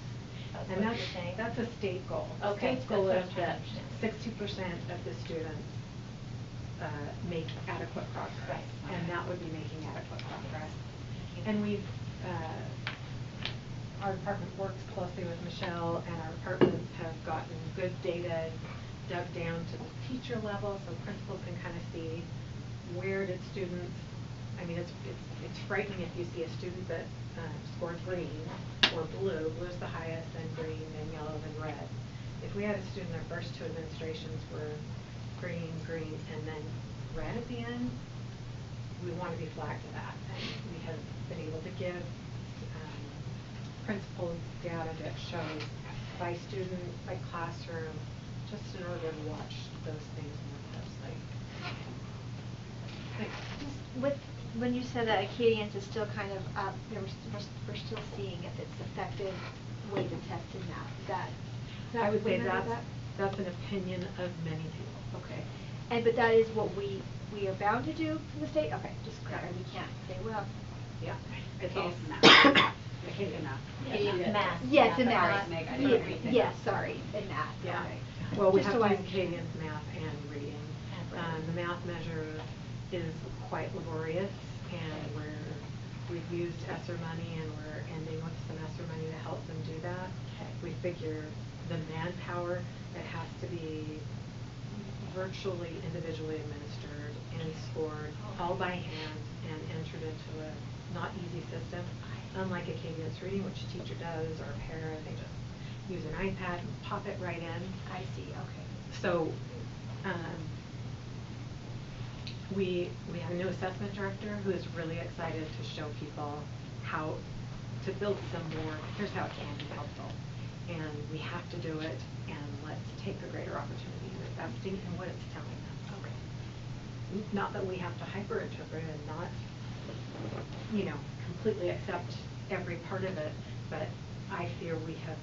That's And what that's, you're saying? that's a state goal. Okay, State's goal that's is what I'm that trying to 60% of the students make adequate progress, Right. and that would be making adequate progress. And we've, our department works closely with Michelle, and our departments have gotten good data dug down to the teacher level, so principals can kind of see where did students, I mean, it's frightening if you see a student that scored green or blue. Blue's the highest, then green, then yellow, then red. If we had a student, their first two administrations were green, and then red at the end, we want to be flagged to that. And we have been able to give principals data that shows by student, by classroom, just in order to watch those things more closely. When you said that Acadians is still kind of up, we're still seeing if it's effective way to test in that. I would say remember that's an opinion of many people. Okay. But that is what we are bound to do for the state? Okay, just clear. We can't say, well. Yeah. It's Okay. also math. Acadian math. Acadian math. Yes, and Yeah, math. Meg, I didn't read that. Yes, sorry, and math. Yeah. Okay. Well, we Just have so to I use understand. Acadian's math and reading. And reading. The math measure is quite laborious, and we've used ESSER money, and we're ending with some ESSER money to help them do that. Okay. We figure the manpower, it has to be virtually individually administered and scored all by hand and entered into a not easy system. Unlike Acadian's reading, which a teacher does, or a parent, they just use an iPad and pop it right in. I see, okay. So, we have a new assessment director who is really excited to show people how to build some more, here's how it can be helpful. And we have to do it, and let's take the greater opportunity of investing in what it's telling us. Okay. Not that we have to hyper-interpret and not, completely accept every part of it, but I fear we have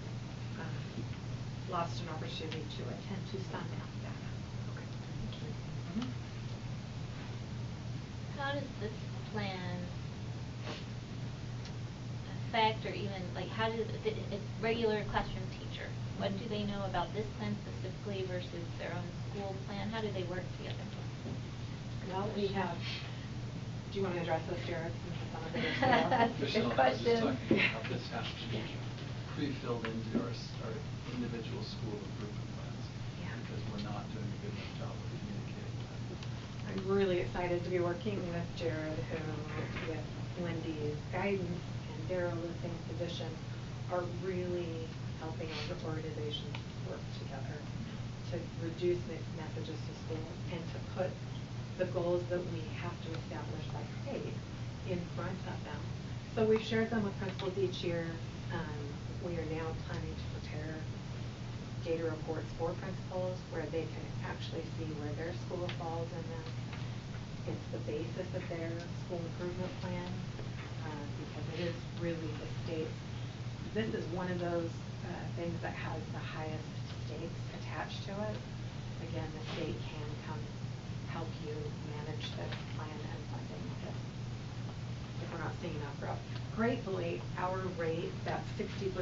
lost an opportunity to attend to some math data. Okay. Thank you. Mm-hmm. How does this plan affect, or even, how does a regular classroom teacher, what do they know about this plan specifically versus their own school plan? How do they work together? Well, we have, do you want to address this, Jared, since some of it is Michelle, I was just talking about this has to be pre-filled into our individual school improvement plans. Yeah. Because we're not doing a good enough job of communicating that. I'm really excited to be working with Jared, who, with Wendy's guidance and Daryl in the same position, are really helping our organizations work together to reduce mixed messages to schools and to put the goals that we have to establish by state in front of them. So we've shared them with principals each year. We are now planning to prepare data reports for principals where they can actually see where their school falls in this. It's the basis of their school improvement plan, because it is really the state's. This is one of those things that has the highest stakes attached to it. Again, the state can come help you manage this plan and funding if we're not seeing enough growth. Gratefully, our rate, that 60%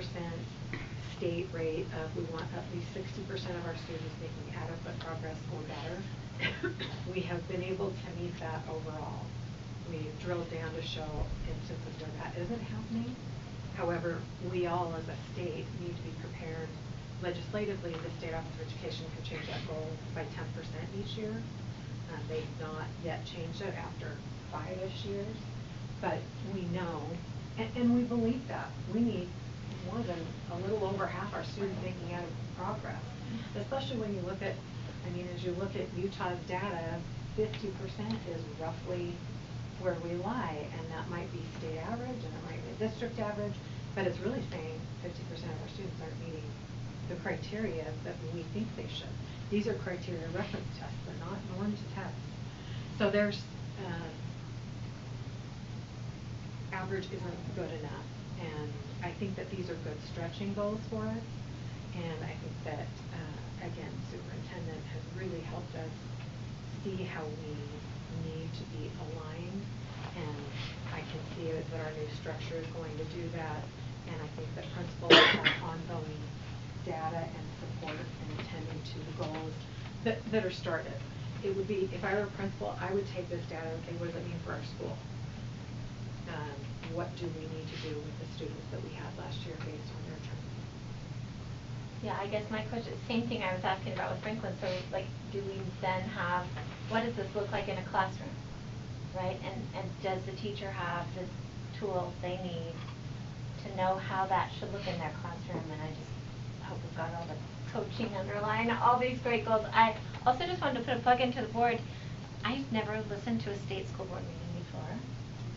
state rate of we want at least 60% of our students making adequate progress or better, we have been able to meet that overall. We've drilled down to show instances where that isn't happening. However, we all as a state need to be prepared. Legislatively, the State Office of Education can change that goal by 10% each year. They've not yet changed it after 5-ish years, but we know, and we believe that. We need more than a little over half our students making adequate progress, especially when you look at, as you look at Utah's data, 50% is roughly where we lie, and that might be state average, and it might be district average, but it's really saying 50% of our students aren't meeting the criteria that we think they should. These are criteria reference tests, they're not normed tests. So there's, average isn't good enough, and I think that these are good stretching goals for us. And I think that, again, superintendent has really helped us see how we need to be aligned, and I can see that our new structure is going to do that, and I think that principals have ongoing data and support and attending to the goals that are started. It would be, if I were a principal, I would take this data and say, what does it mean for our school? What do we need to do with the students that we had last year based on their trends? Yeah, I guess my question, same thing I was asking about with Franklin. So, like, do we then have, what does this look like in a classroom, right? And does the teacher have the tools they need to know how that should look in their classroom? And I just hope we've got all the coaching underlying all these great goals. I also just wanted to put a plug into the board. I've never listened to a state school board meeting before,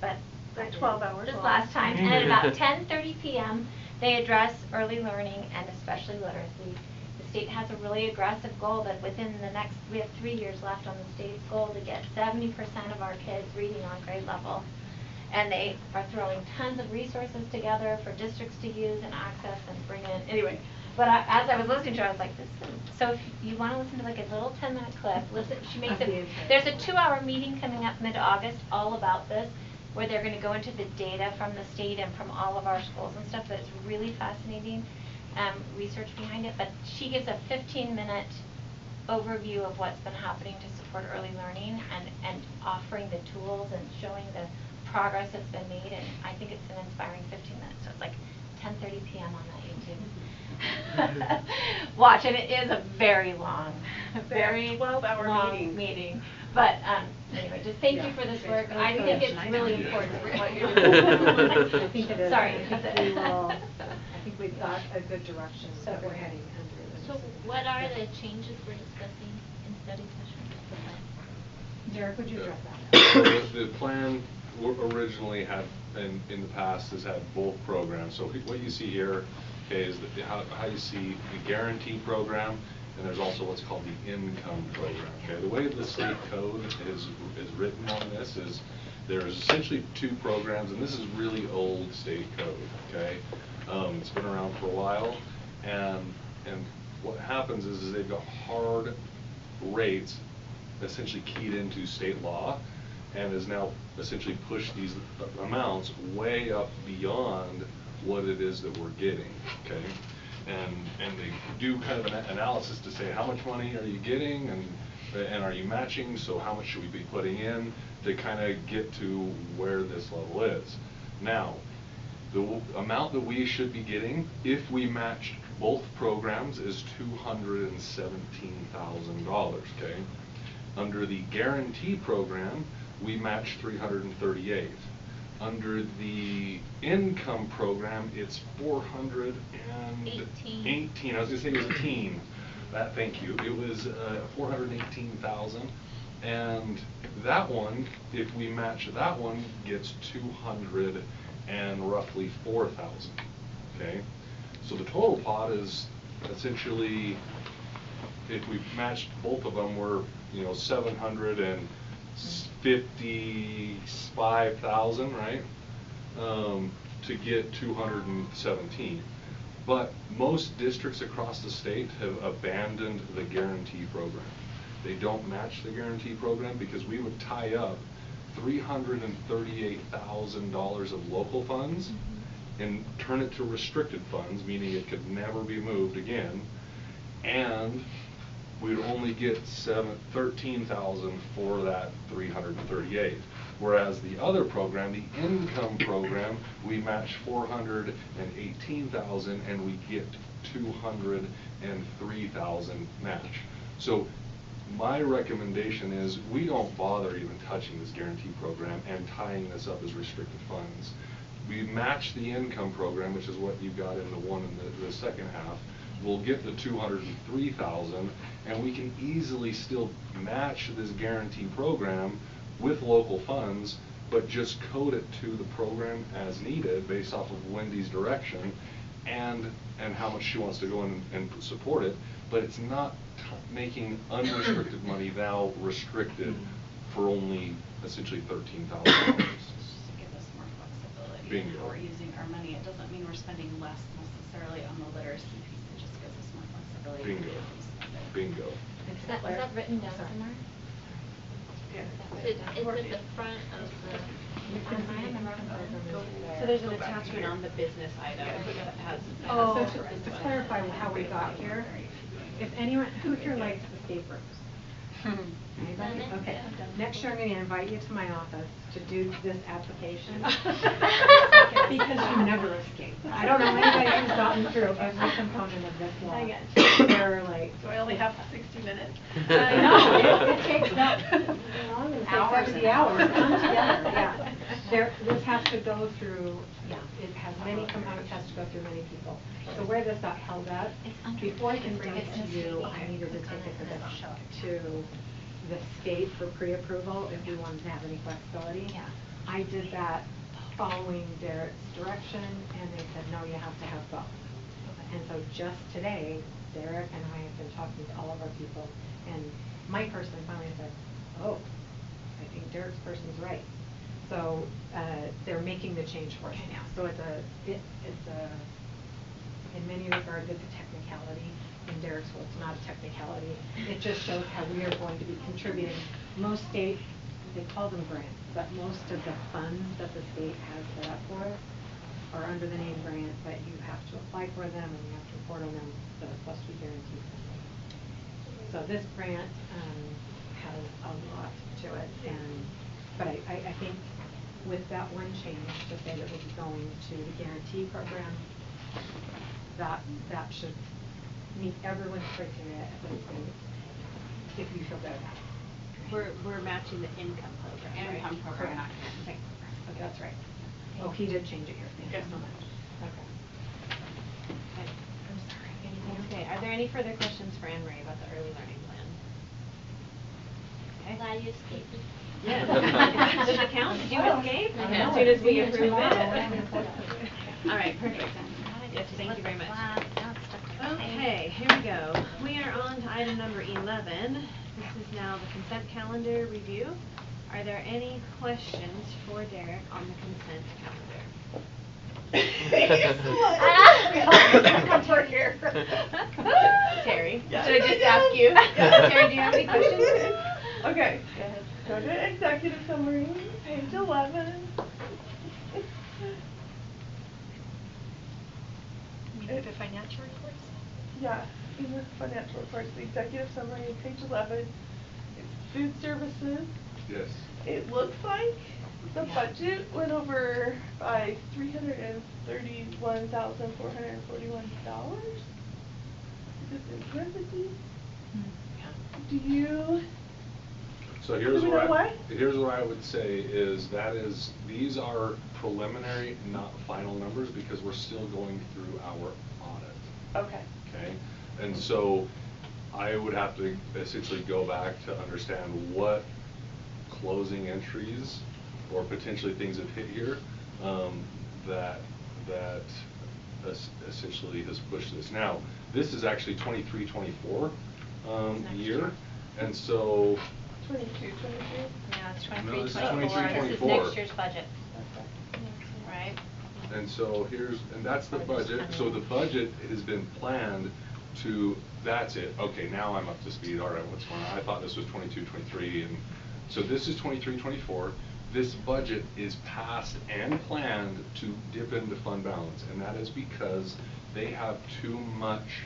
but They're 12 hours this long. last time, and at about 10:30 p.m. they address early learning and especially literacy. The state has a really aggressive goal that within the next, we have 3 years left on the state's goal to get 70% of our kids reading on grade level. And they are throwing tons of resources together for districts to use and access and bring in. Anyway, but as I was listening to her, I was like, this is, so if you want to listen to like a little 10-minute clip, listen, she makes it, there's a 2-hour meeting coming up mid-August all about this, where they're going to go into the data from the state and from all of our schools and stuff. But it's really fascinating research behind it. But she gives a 15-minute overview of what's been happening to support early learning and offering the tools and showing the progress that's been made. And I think it's an inspiring 15 minutes. So it's like 10:30 p.m. on that YouTube. Watch, and it is a very long, very 12-hour long meeting. But anyway, just thank you for this work. I think it's really important for what you're doing. I think it is. Sorry. I think we've got a good direction that we're heading under. So what are the changes we're discussing in study session? Derek, would you address that? So the plan originally had, in the past, has had both programs. So what you see here, okay, is how you see the guarantee program, and there's also what's called the income program. Okay, the way the state code is written on this is there's essentially 2 programs, and this is really old state code. Okay, it's been around for a while, and what happens is they've got hard rates essentially keyed into state law, and has now essentially pushed these amounts way up beyond what it is that we're getting. Okay. And they do kind of an analysis to say how much money are you getting and are you matching, so how much should we be putting in to kind of get to where this level is. Now, the amount that we should be getting if we matched both programs is $217,000, okay? Under the guarantee program, we match $338,000. Under the income program, it's $418,000. I was going to say it was a teen. Thank you. It was $418,000, and that one, if we match that one, gets $204,000. Okay, so the total pot is essentially, if we matched both of them, we're $755,000, right? To get 217. But most districts across the state have abandoned the guarantee program. They don't match the guarantee program because we would tie up $338,000 of local funds and turn it to restricted funds, meaning it could never be moved again, and we'd only get $13,000 for that $338,000. Whereas the other program, the income program, we match $418,000 and we get $203,000 match. So my recommendation is we don't bother even touching this guarantee program and tying this up as restricted funds. We match the income program, which is what you got in the one in the second half. We'll get the $203,000, and we can easily still match this guarantee program with local funds, but just code it to the program as needed based off of Wendy's direction, and how much she wants to go in and support it, but it's not making unrestricted money now restricted for only essentially $13,000. Just to give us more flexibility in Bingo. how we're using our money. It doesn't mean we're spending less necessarily on the literacy piece, it just gives us more flexibility. in Bingo. how we spend it. Bingo. Is that written down somewhere? Yeah. It's at the front of the. So there's an attachment on the business item that has. So has to clarify how we got here, if anyone, who here likes escape rooms? Anybody? Done it? Okay. Yeah. Next year I'm going to invite you to my office to do this application. Because you never escape. I don't know anybody who's gotten through every component of this law. I get They're like. So I only have 60 minutes. I know, it takes about, long, it takes Hours 70 and hours to hours. come together, yeah. This has to go through, yeah, it has many components, has to go through many people. So where this got held up, before I can bring it to you, I needed to take it to the state for pre-approval if we wanted to have any flexibility. Yeah. I did that following Derek's direction, and they said, no, you have to have both. And so just today, Derek and I have been talking to all of our people, and my person finally said, oh, I think Derek's person's right. So they're making the change for us now. So it's in many regards, it's a technicality. In Derek's world, it's not a technicality. It just shows how we are going to be contributing. Most states, they call them grants, but most of the funds that the state has set up for us are under the name grant, but you have to apply for them and you have to report on them, so it's supposed to be guaranteed funding. So this grant has a lot to it, but I think with that one change to say that we'll be going to the guarantee program, that should meet everyone's criteria at the state, if you feel better about it. We're matching the income program, right? Income program, not Okay, okay, that's right. Oh, he did change it here, thank you so much. Okay. I'm sorry. Okay, are there any further questions for Anne Marie about the early learning plan? Okay. Glad you escaped. Yeah. Does it count? Did you escape? As soon as we approve it? All right, perfect. Yes, thank you very much. Okay, here we go. We are on to item number 11. This is now the consent calendar review. Are there any questions for Derek on the consent calendar? Terry, should I just ask you? Terry, do you have any questions? Okay, go to executive summary, page 11. We do the financial reports? Yeah, in the financial reports, the executive summary, page 11. It's food services. Yes. It looks like the budget went over by $331,441. Is it in parentheses? Do you? So here's Do we what know why? here's what I would say is these are preliminary, not final numbers, because we're still going through our audit. Okay. Okay, and so I would have to essentially go back to understand what closing entries or potentially things have hit here that essentially has pushed this. Now, this is actually 23-24 year, and so 22, 23? Yeah, it's No, this is 23-24. This is 23-24. next year's budget. Okay. Right? And so that's the budget. So the budget has been planned to, that's it. Okay, now I'm up to speed. All right, what's going on? I thought this was 22-23, and so this is 23-24. This budget is passed and planned to dip into fund balance, and that is because they have too much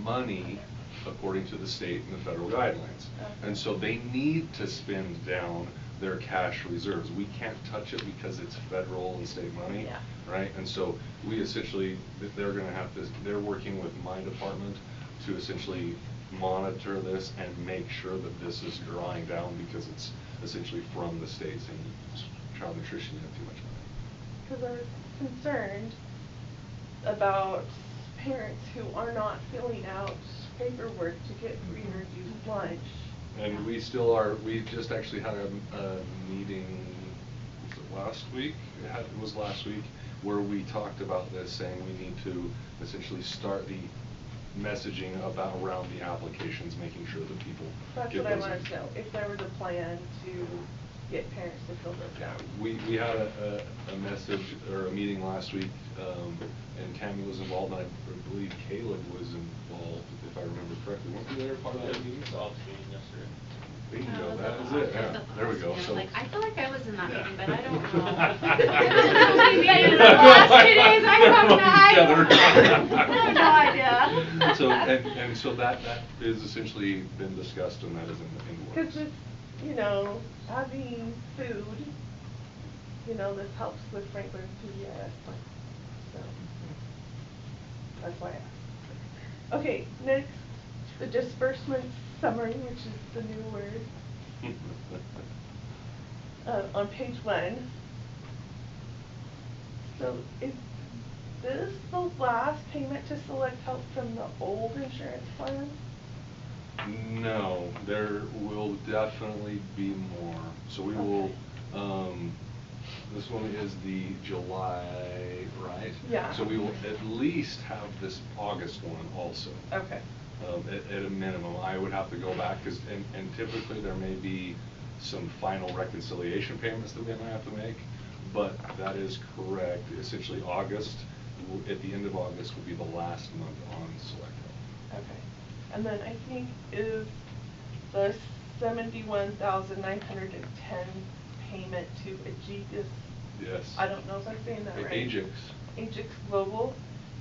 money according to the state and the federal guidelines. And so they need to spend down their cash reserves. We can't touch it because it's federal and state money, Yeah. right? And so we essentially, they're gonna have to, they're working with my department to essentially monitor this and make sure that this is drawing down, because it's essentially from the state saying child nutrition, you have too much money. Because I was concerned about parents who are not filling out paperwork to get free or reduced lunch. And we still are, we just actually had a meeting, was it last week? It was last week, where we talked about this, saying we need to essentially start the messaging about around the applications, making sure that people That's get what I those wanted in. to know, if there was a plan to get parents to fill those out. We had a message or a meeting last week, and Tammy was involved, and I believe Caleb was involved, if I remember correctly. Weren't you there part of that meeting? Meeting yesterday. Bingo, was that at is the it, yeah, office. there we go. I was So like, I feel like I was in that Yeah. meeting, but I don't know. The last 2 days, I have no idea. So, and so that is essentially been discussed, and that is in the works. Because with, having food, this helps with Franklin's PBIS plan, so that's why I asked. Okay, next, the disbursement summary, which is the new word. On page 1. So is this the last payment to Select Health from the old insurance plan? No, there will definitely be more. So we will, this one is the July, right? Yeah. So we will at least have this August one also. Okay. At a minimum. I would have to go back, and typically there may be some final reconciliation payments that we might have to make, but that is correct. Essentially August, at the end of August, will be the last month on Select Health. Okay. And then I think is the 71,910 payment to Aegis. Yes. I don't know if I'm saying that right. Aegis. Aegis Global.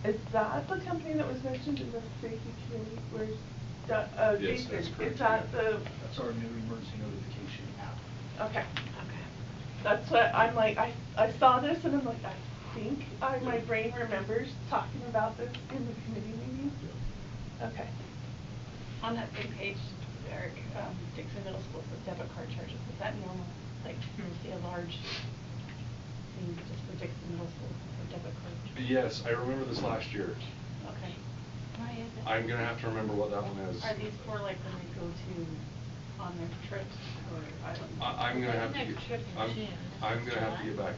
Is that the company that was mentioned in the safety committee? Where's Yes, Jason, that's correct, is that yeah. the? That's our new emergency notification app. Okay. Okay. That's what I'm like. I saw this and I'm like, I think my brain remembers talking about this in the committee meeting. Okay. On that same page, Eric, Dixon Middle School says debit card charges. Is that normal? Like, see a large thing just for Dixon Middle School for debit card? Yes, I remember this last year. Okay. Why is it? I'm gonna have to remember what that one is. Are these for like when they go to, on their trips, or I don't know? I'm gonna have to Next get, trip in I'm June. gonna have to get back.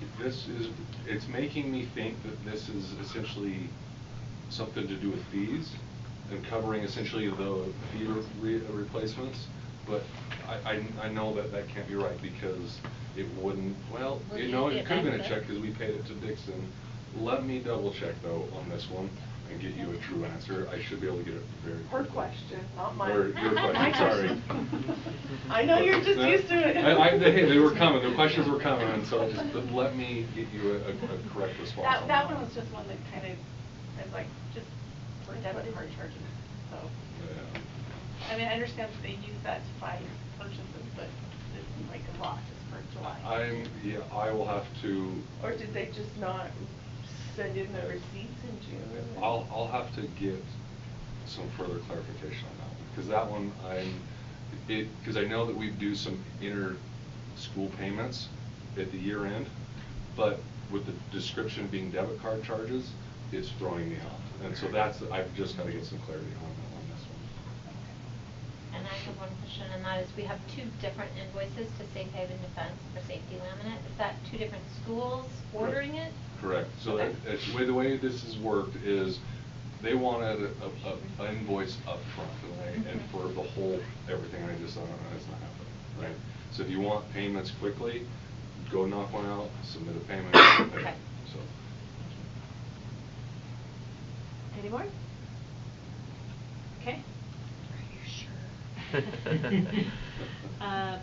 It's making me think that this is essentially something to do with fees and covering essentially the fee replacements, but I know that can't be right because it wouldn't, well, Will it you could get have been a back check then? because we paid it to Dixon. Let me double check though on this one and get you a true answer. I should be able to get it very Her quickly. question, not mine. Or your question, sorry. I know you're just used to it. Hey, they were coming, the questions were coming, and so but let me get you a correct response on That one was just one that kind of is like, just for debit card charges, so. Yeah. I mean, I understand that they use that to buy purchases, but it's like a lot just for July. I will have to. Or did they just not send in the receipts in June? I'll have to get some further clarification on that one, because that one because I know that we do some inter-school payments at the year end, but with the description being debit card charges, it's throwing me off, and so I've just got to get some clarity on this one. And I have one question, and that is, we have 2 different invoices to Safe Haven Defense for safety laminate. Is that 2 different schools ordering it? Correct. So Okay. the way this has worked is they wanted an invoice up front, and for the whole everything. I just thought, no, that's not happening, right? So if you want payments quickly, go knock one out, submit a payment. Okay. So. Any more? Okay.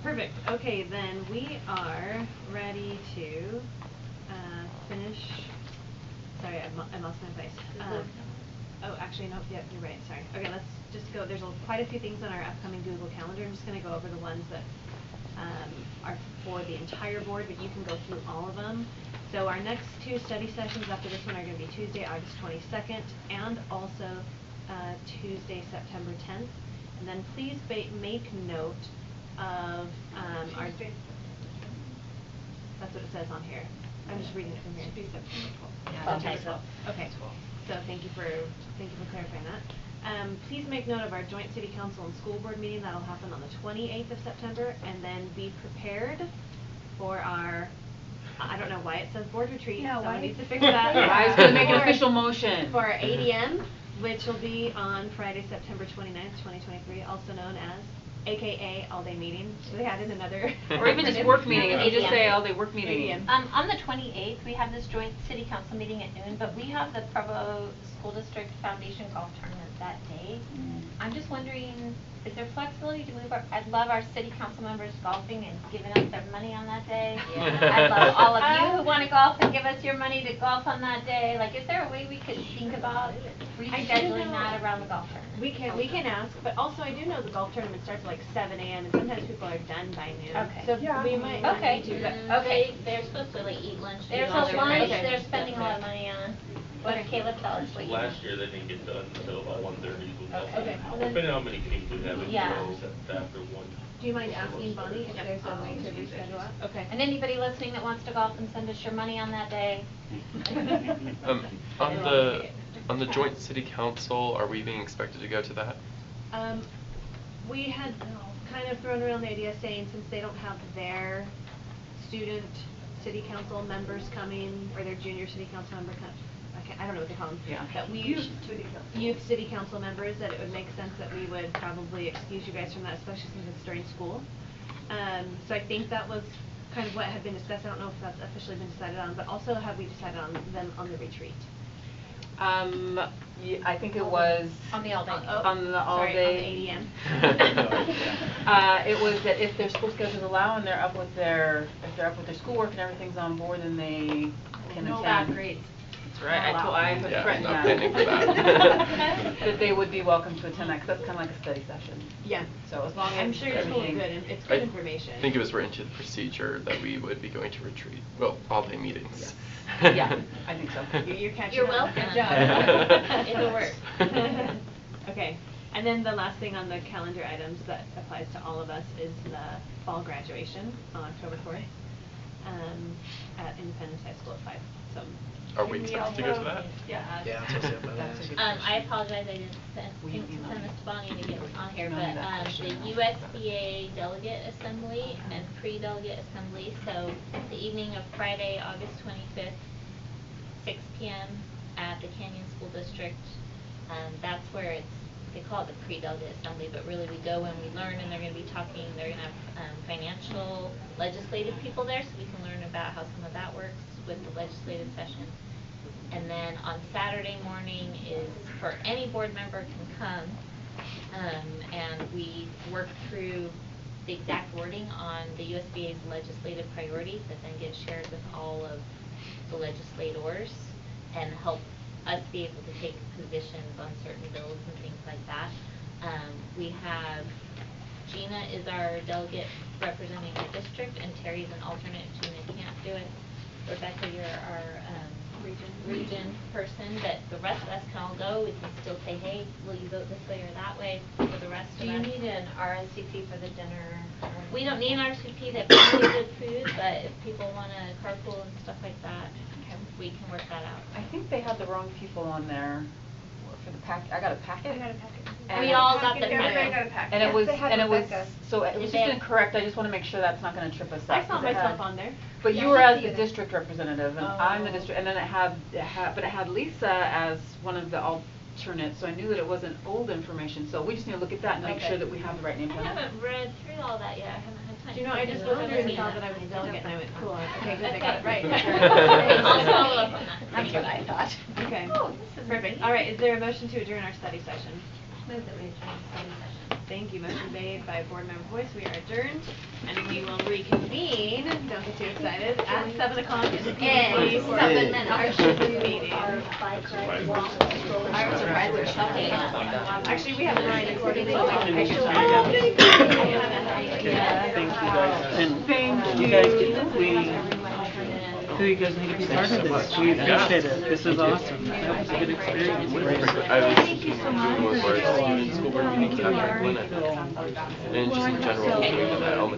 Perfect. Okay, then we are ready to finish. Sorry, I lost my place. Oh, actually, no. Yep, you're right. Sorry. Okay, let's just go. There's quite a few things on our upcoming Google Calendar. I'm just going to go over the ones that are for the entire board, but you can go through all of them. So our next 2 study sessions after this one are going to be Tuesday, August 22nd, and also Tuesday, September 10th. And then please make note of our. That's what it says on here. I'm just reading it from here. Should be September 12th. Yeah, Okay. so. Okay. So thank you for clarifying that. Please make note of our joint city council and school board meeting. That'll happen on the 28th of September, and then be prepared for our I don't know why it says board retreat, Yeah, someone why? needs to fix that. I was gonna make an For- official motion. For 8 AM, which will be on Friday, September 29th, 2023, also known as AKA all-day meeting. Should they add in another? Or even just work meeting, if you just say all-day work 8 meeting. AM. On the 28th, we have this joint city council meeting at noon, but we have the Provo School District Foundation Golf Tournament that day. I'm just wondering, is there flexibility to move I'd love our city council members golfing and giving us their money on that day. Yeah. I'd love all of you who wanna golf and give us your money to golf on that day. Like, is there a way we could think about rescheduling that around the golf tournament? We can ask, but also I do know the golf tournament starts at like 7 AM and sometimes people are done by noon. Okay. So Yeah. we might not Okay. need to, but, Okay. They're supposed to like eat lunch. do There's all a their lunch breaks they're and spending a stuff lot of there. money on. What did Caleb tell us? What you Last year, they didn't get done until about 1:30. Okay. Well, then- Depending on how many teams we have, it Yeah. goes after 1. do you mind asking Bonnie if there's a way to reschedule that? Okay. And anybody listening that wants to golf and send us your money on that day. On the joint city council, are we being expected to go to that? We had kind of thrown around the idea saying since they don't have their student city council members coming, or their junior city council member I don't know what they call them. Yeah. That we Youth city council. Youth city council members, that it would make sense that we would probably excuse you guys from that, especially since it's during school. So I think that was kind of what had been discussed. I don't know if that's officially been decided on, but also have we decided on them on the retreat? I think it was. On the all-day. On the Sorry, all-day. on the 8 AM. It was that if their school schedules allow and they're up with their, if they're up with their schoolwork and everything's on board, then they can No attend. bad grades. That's right, I have Yeah, threatened not that. planning for that. That they would be welcome to attend that, 'cause that's kinda like a study session. Yeah. So as long as I'm sure it's full of everything- good, and it's good information. I think it was written to the procedure that we would be going to retreat, well, all-day meetings. Yeah, I think so. You're catching You're on. welcome. Good job. It'll work. Okay, and then the last thing on the calendar items that applies to all of us is the fall graduation on October 4th at Independence High School at 5. So. Are we expected to go to that? Yeah. Yeah, that's what's up. That's a good I apologize, I didn't send this to Bonnie to get on here, but the USBA delegate assembly and pre-delegate assembly, so the evening of Friday, August 25th, 6 PM at the Canyon School District. That's where they call it the pre-delegate assembly, but really we go and we learn, and they're gonna be talking, they're gonna have financial legislative people there, so we can learn about how some of that works with the legislative session. And then on Saturday morning is for any board member can come, and we work through the exact wording on the USBA's legislative priorities that then get shared with all of the legislators and help us be able to take positions on certain bills and things like that. We have Gina is our delegate representing the district, and Terry's an alternate. Gina can't do it. Rebecca, you're our region person, but the rest of us can all go. We can still say, hey, will you vote this way or that way for the rest Do of you us. need an RSVP for the dinner? We don't need an RSVP, that's really good food, but if people wanna carpool and stuff like that, we can work that out. I think they had the wrong people on there for the pack, I got a packet. I got a packet. And- We all got the Everybody packet. got a packet. And it Yes, was, they had and it was, Rebecca. so it was Did just they- incorrect, I just wanna make sure that's not gonna trip us up. I saw 'cause it myself had- on there. But Yeah, you I were did as see the that. district representative, and I'm the district, and then but it had Lisa as one of the alternates, so I knew that it wasn't old information, so we just need to look at that and make Okay. sure that we have the right names I on it. haven't read through all that yet, I haven't had time. Do you know, I just looked through and saw that I was a delegate, and I went, cool, okay, good, I got it right. I'll follow up on that. That's what I thought. Okay. Oh, this is Perfect. easy. All right, is there a motion to adjourn our study session? Move that we adjourn the study session. Thank you. Motion made by Board Member Boyce. We are adjourned, and we will reconvene, don't get too excited, at 7 o'clock in the Yay, for 7 minutes. our meeting. Our bike ride. Our surprises. Okay. Actually, we have a line recording. Thank you guys, so you guys need to be part of this. We appreciate it. This is awesome. That was a good experience. I was doing more for student school board meetings at Franklin, and just in general, doing that elementary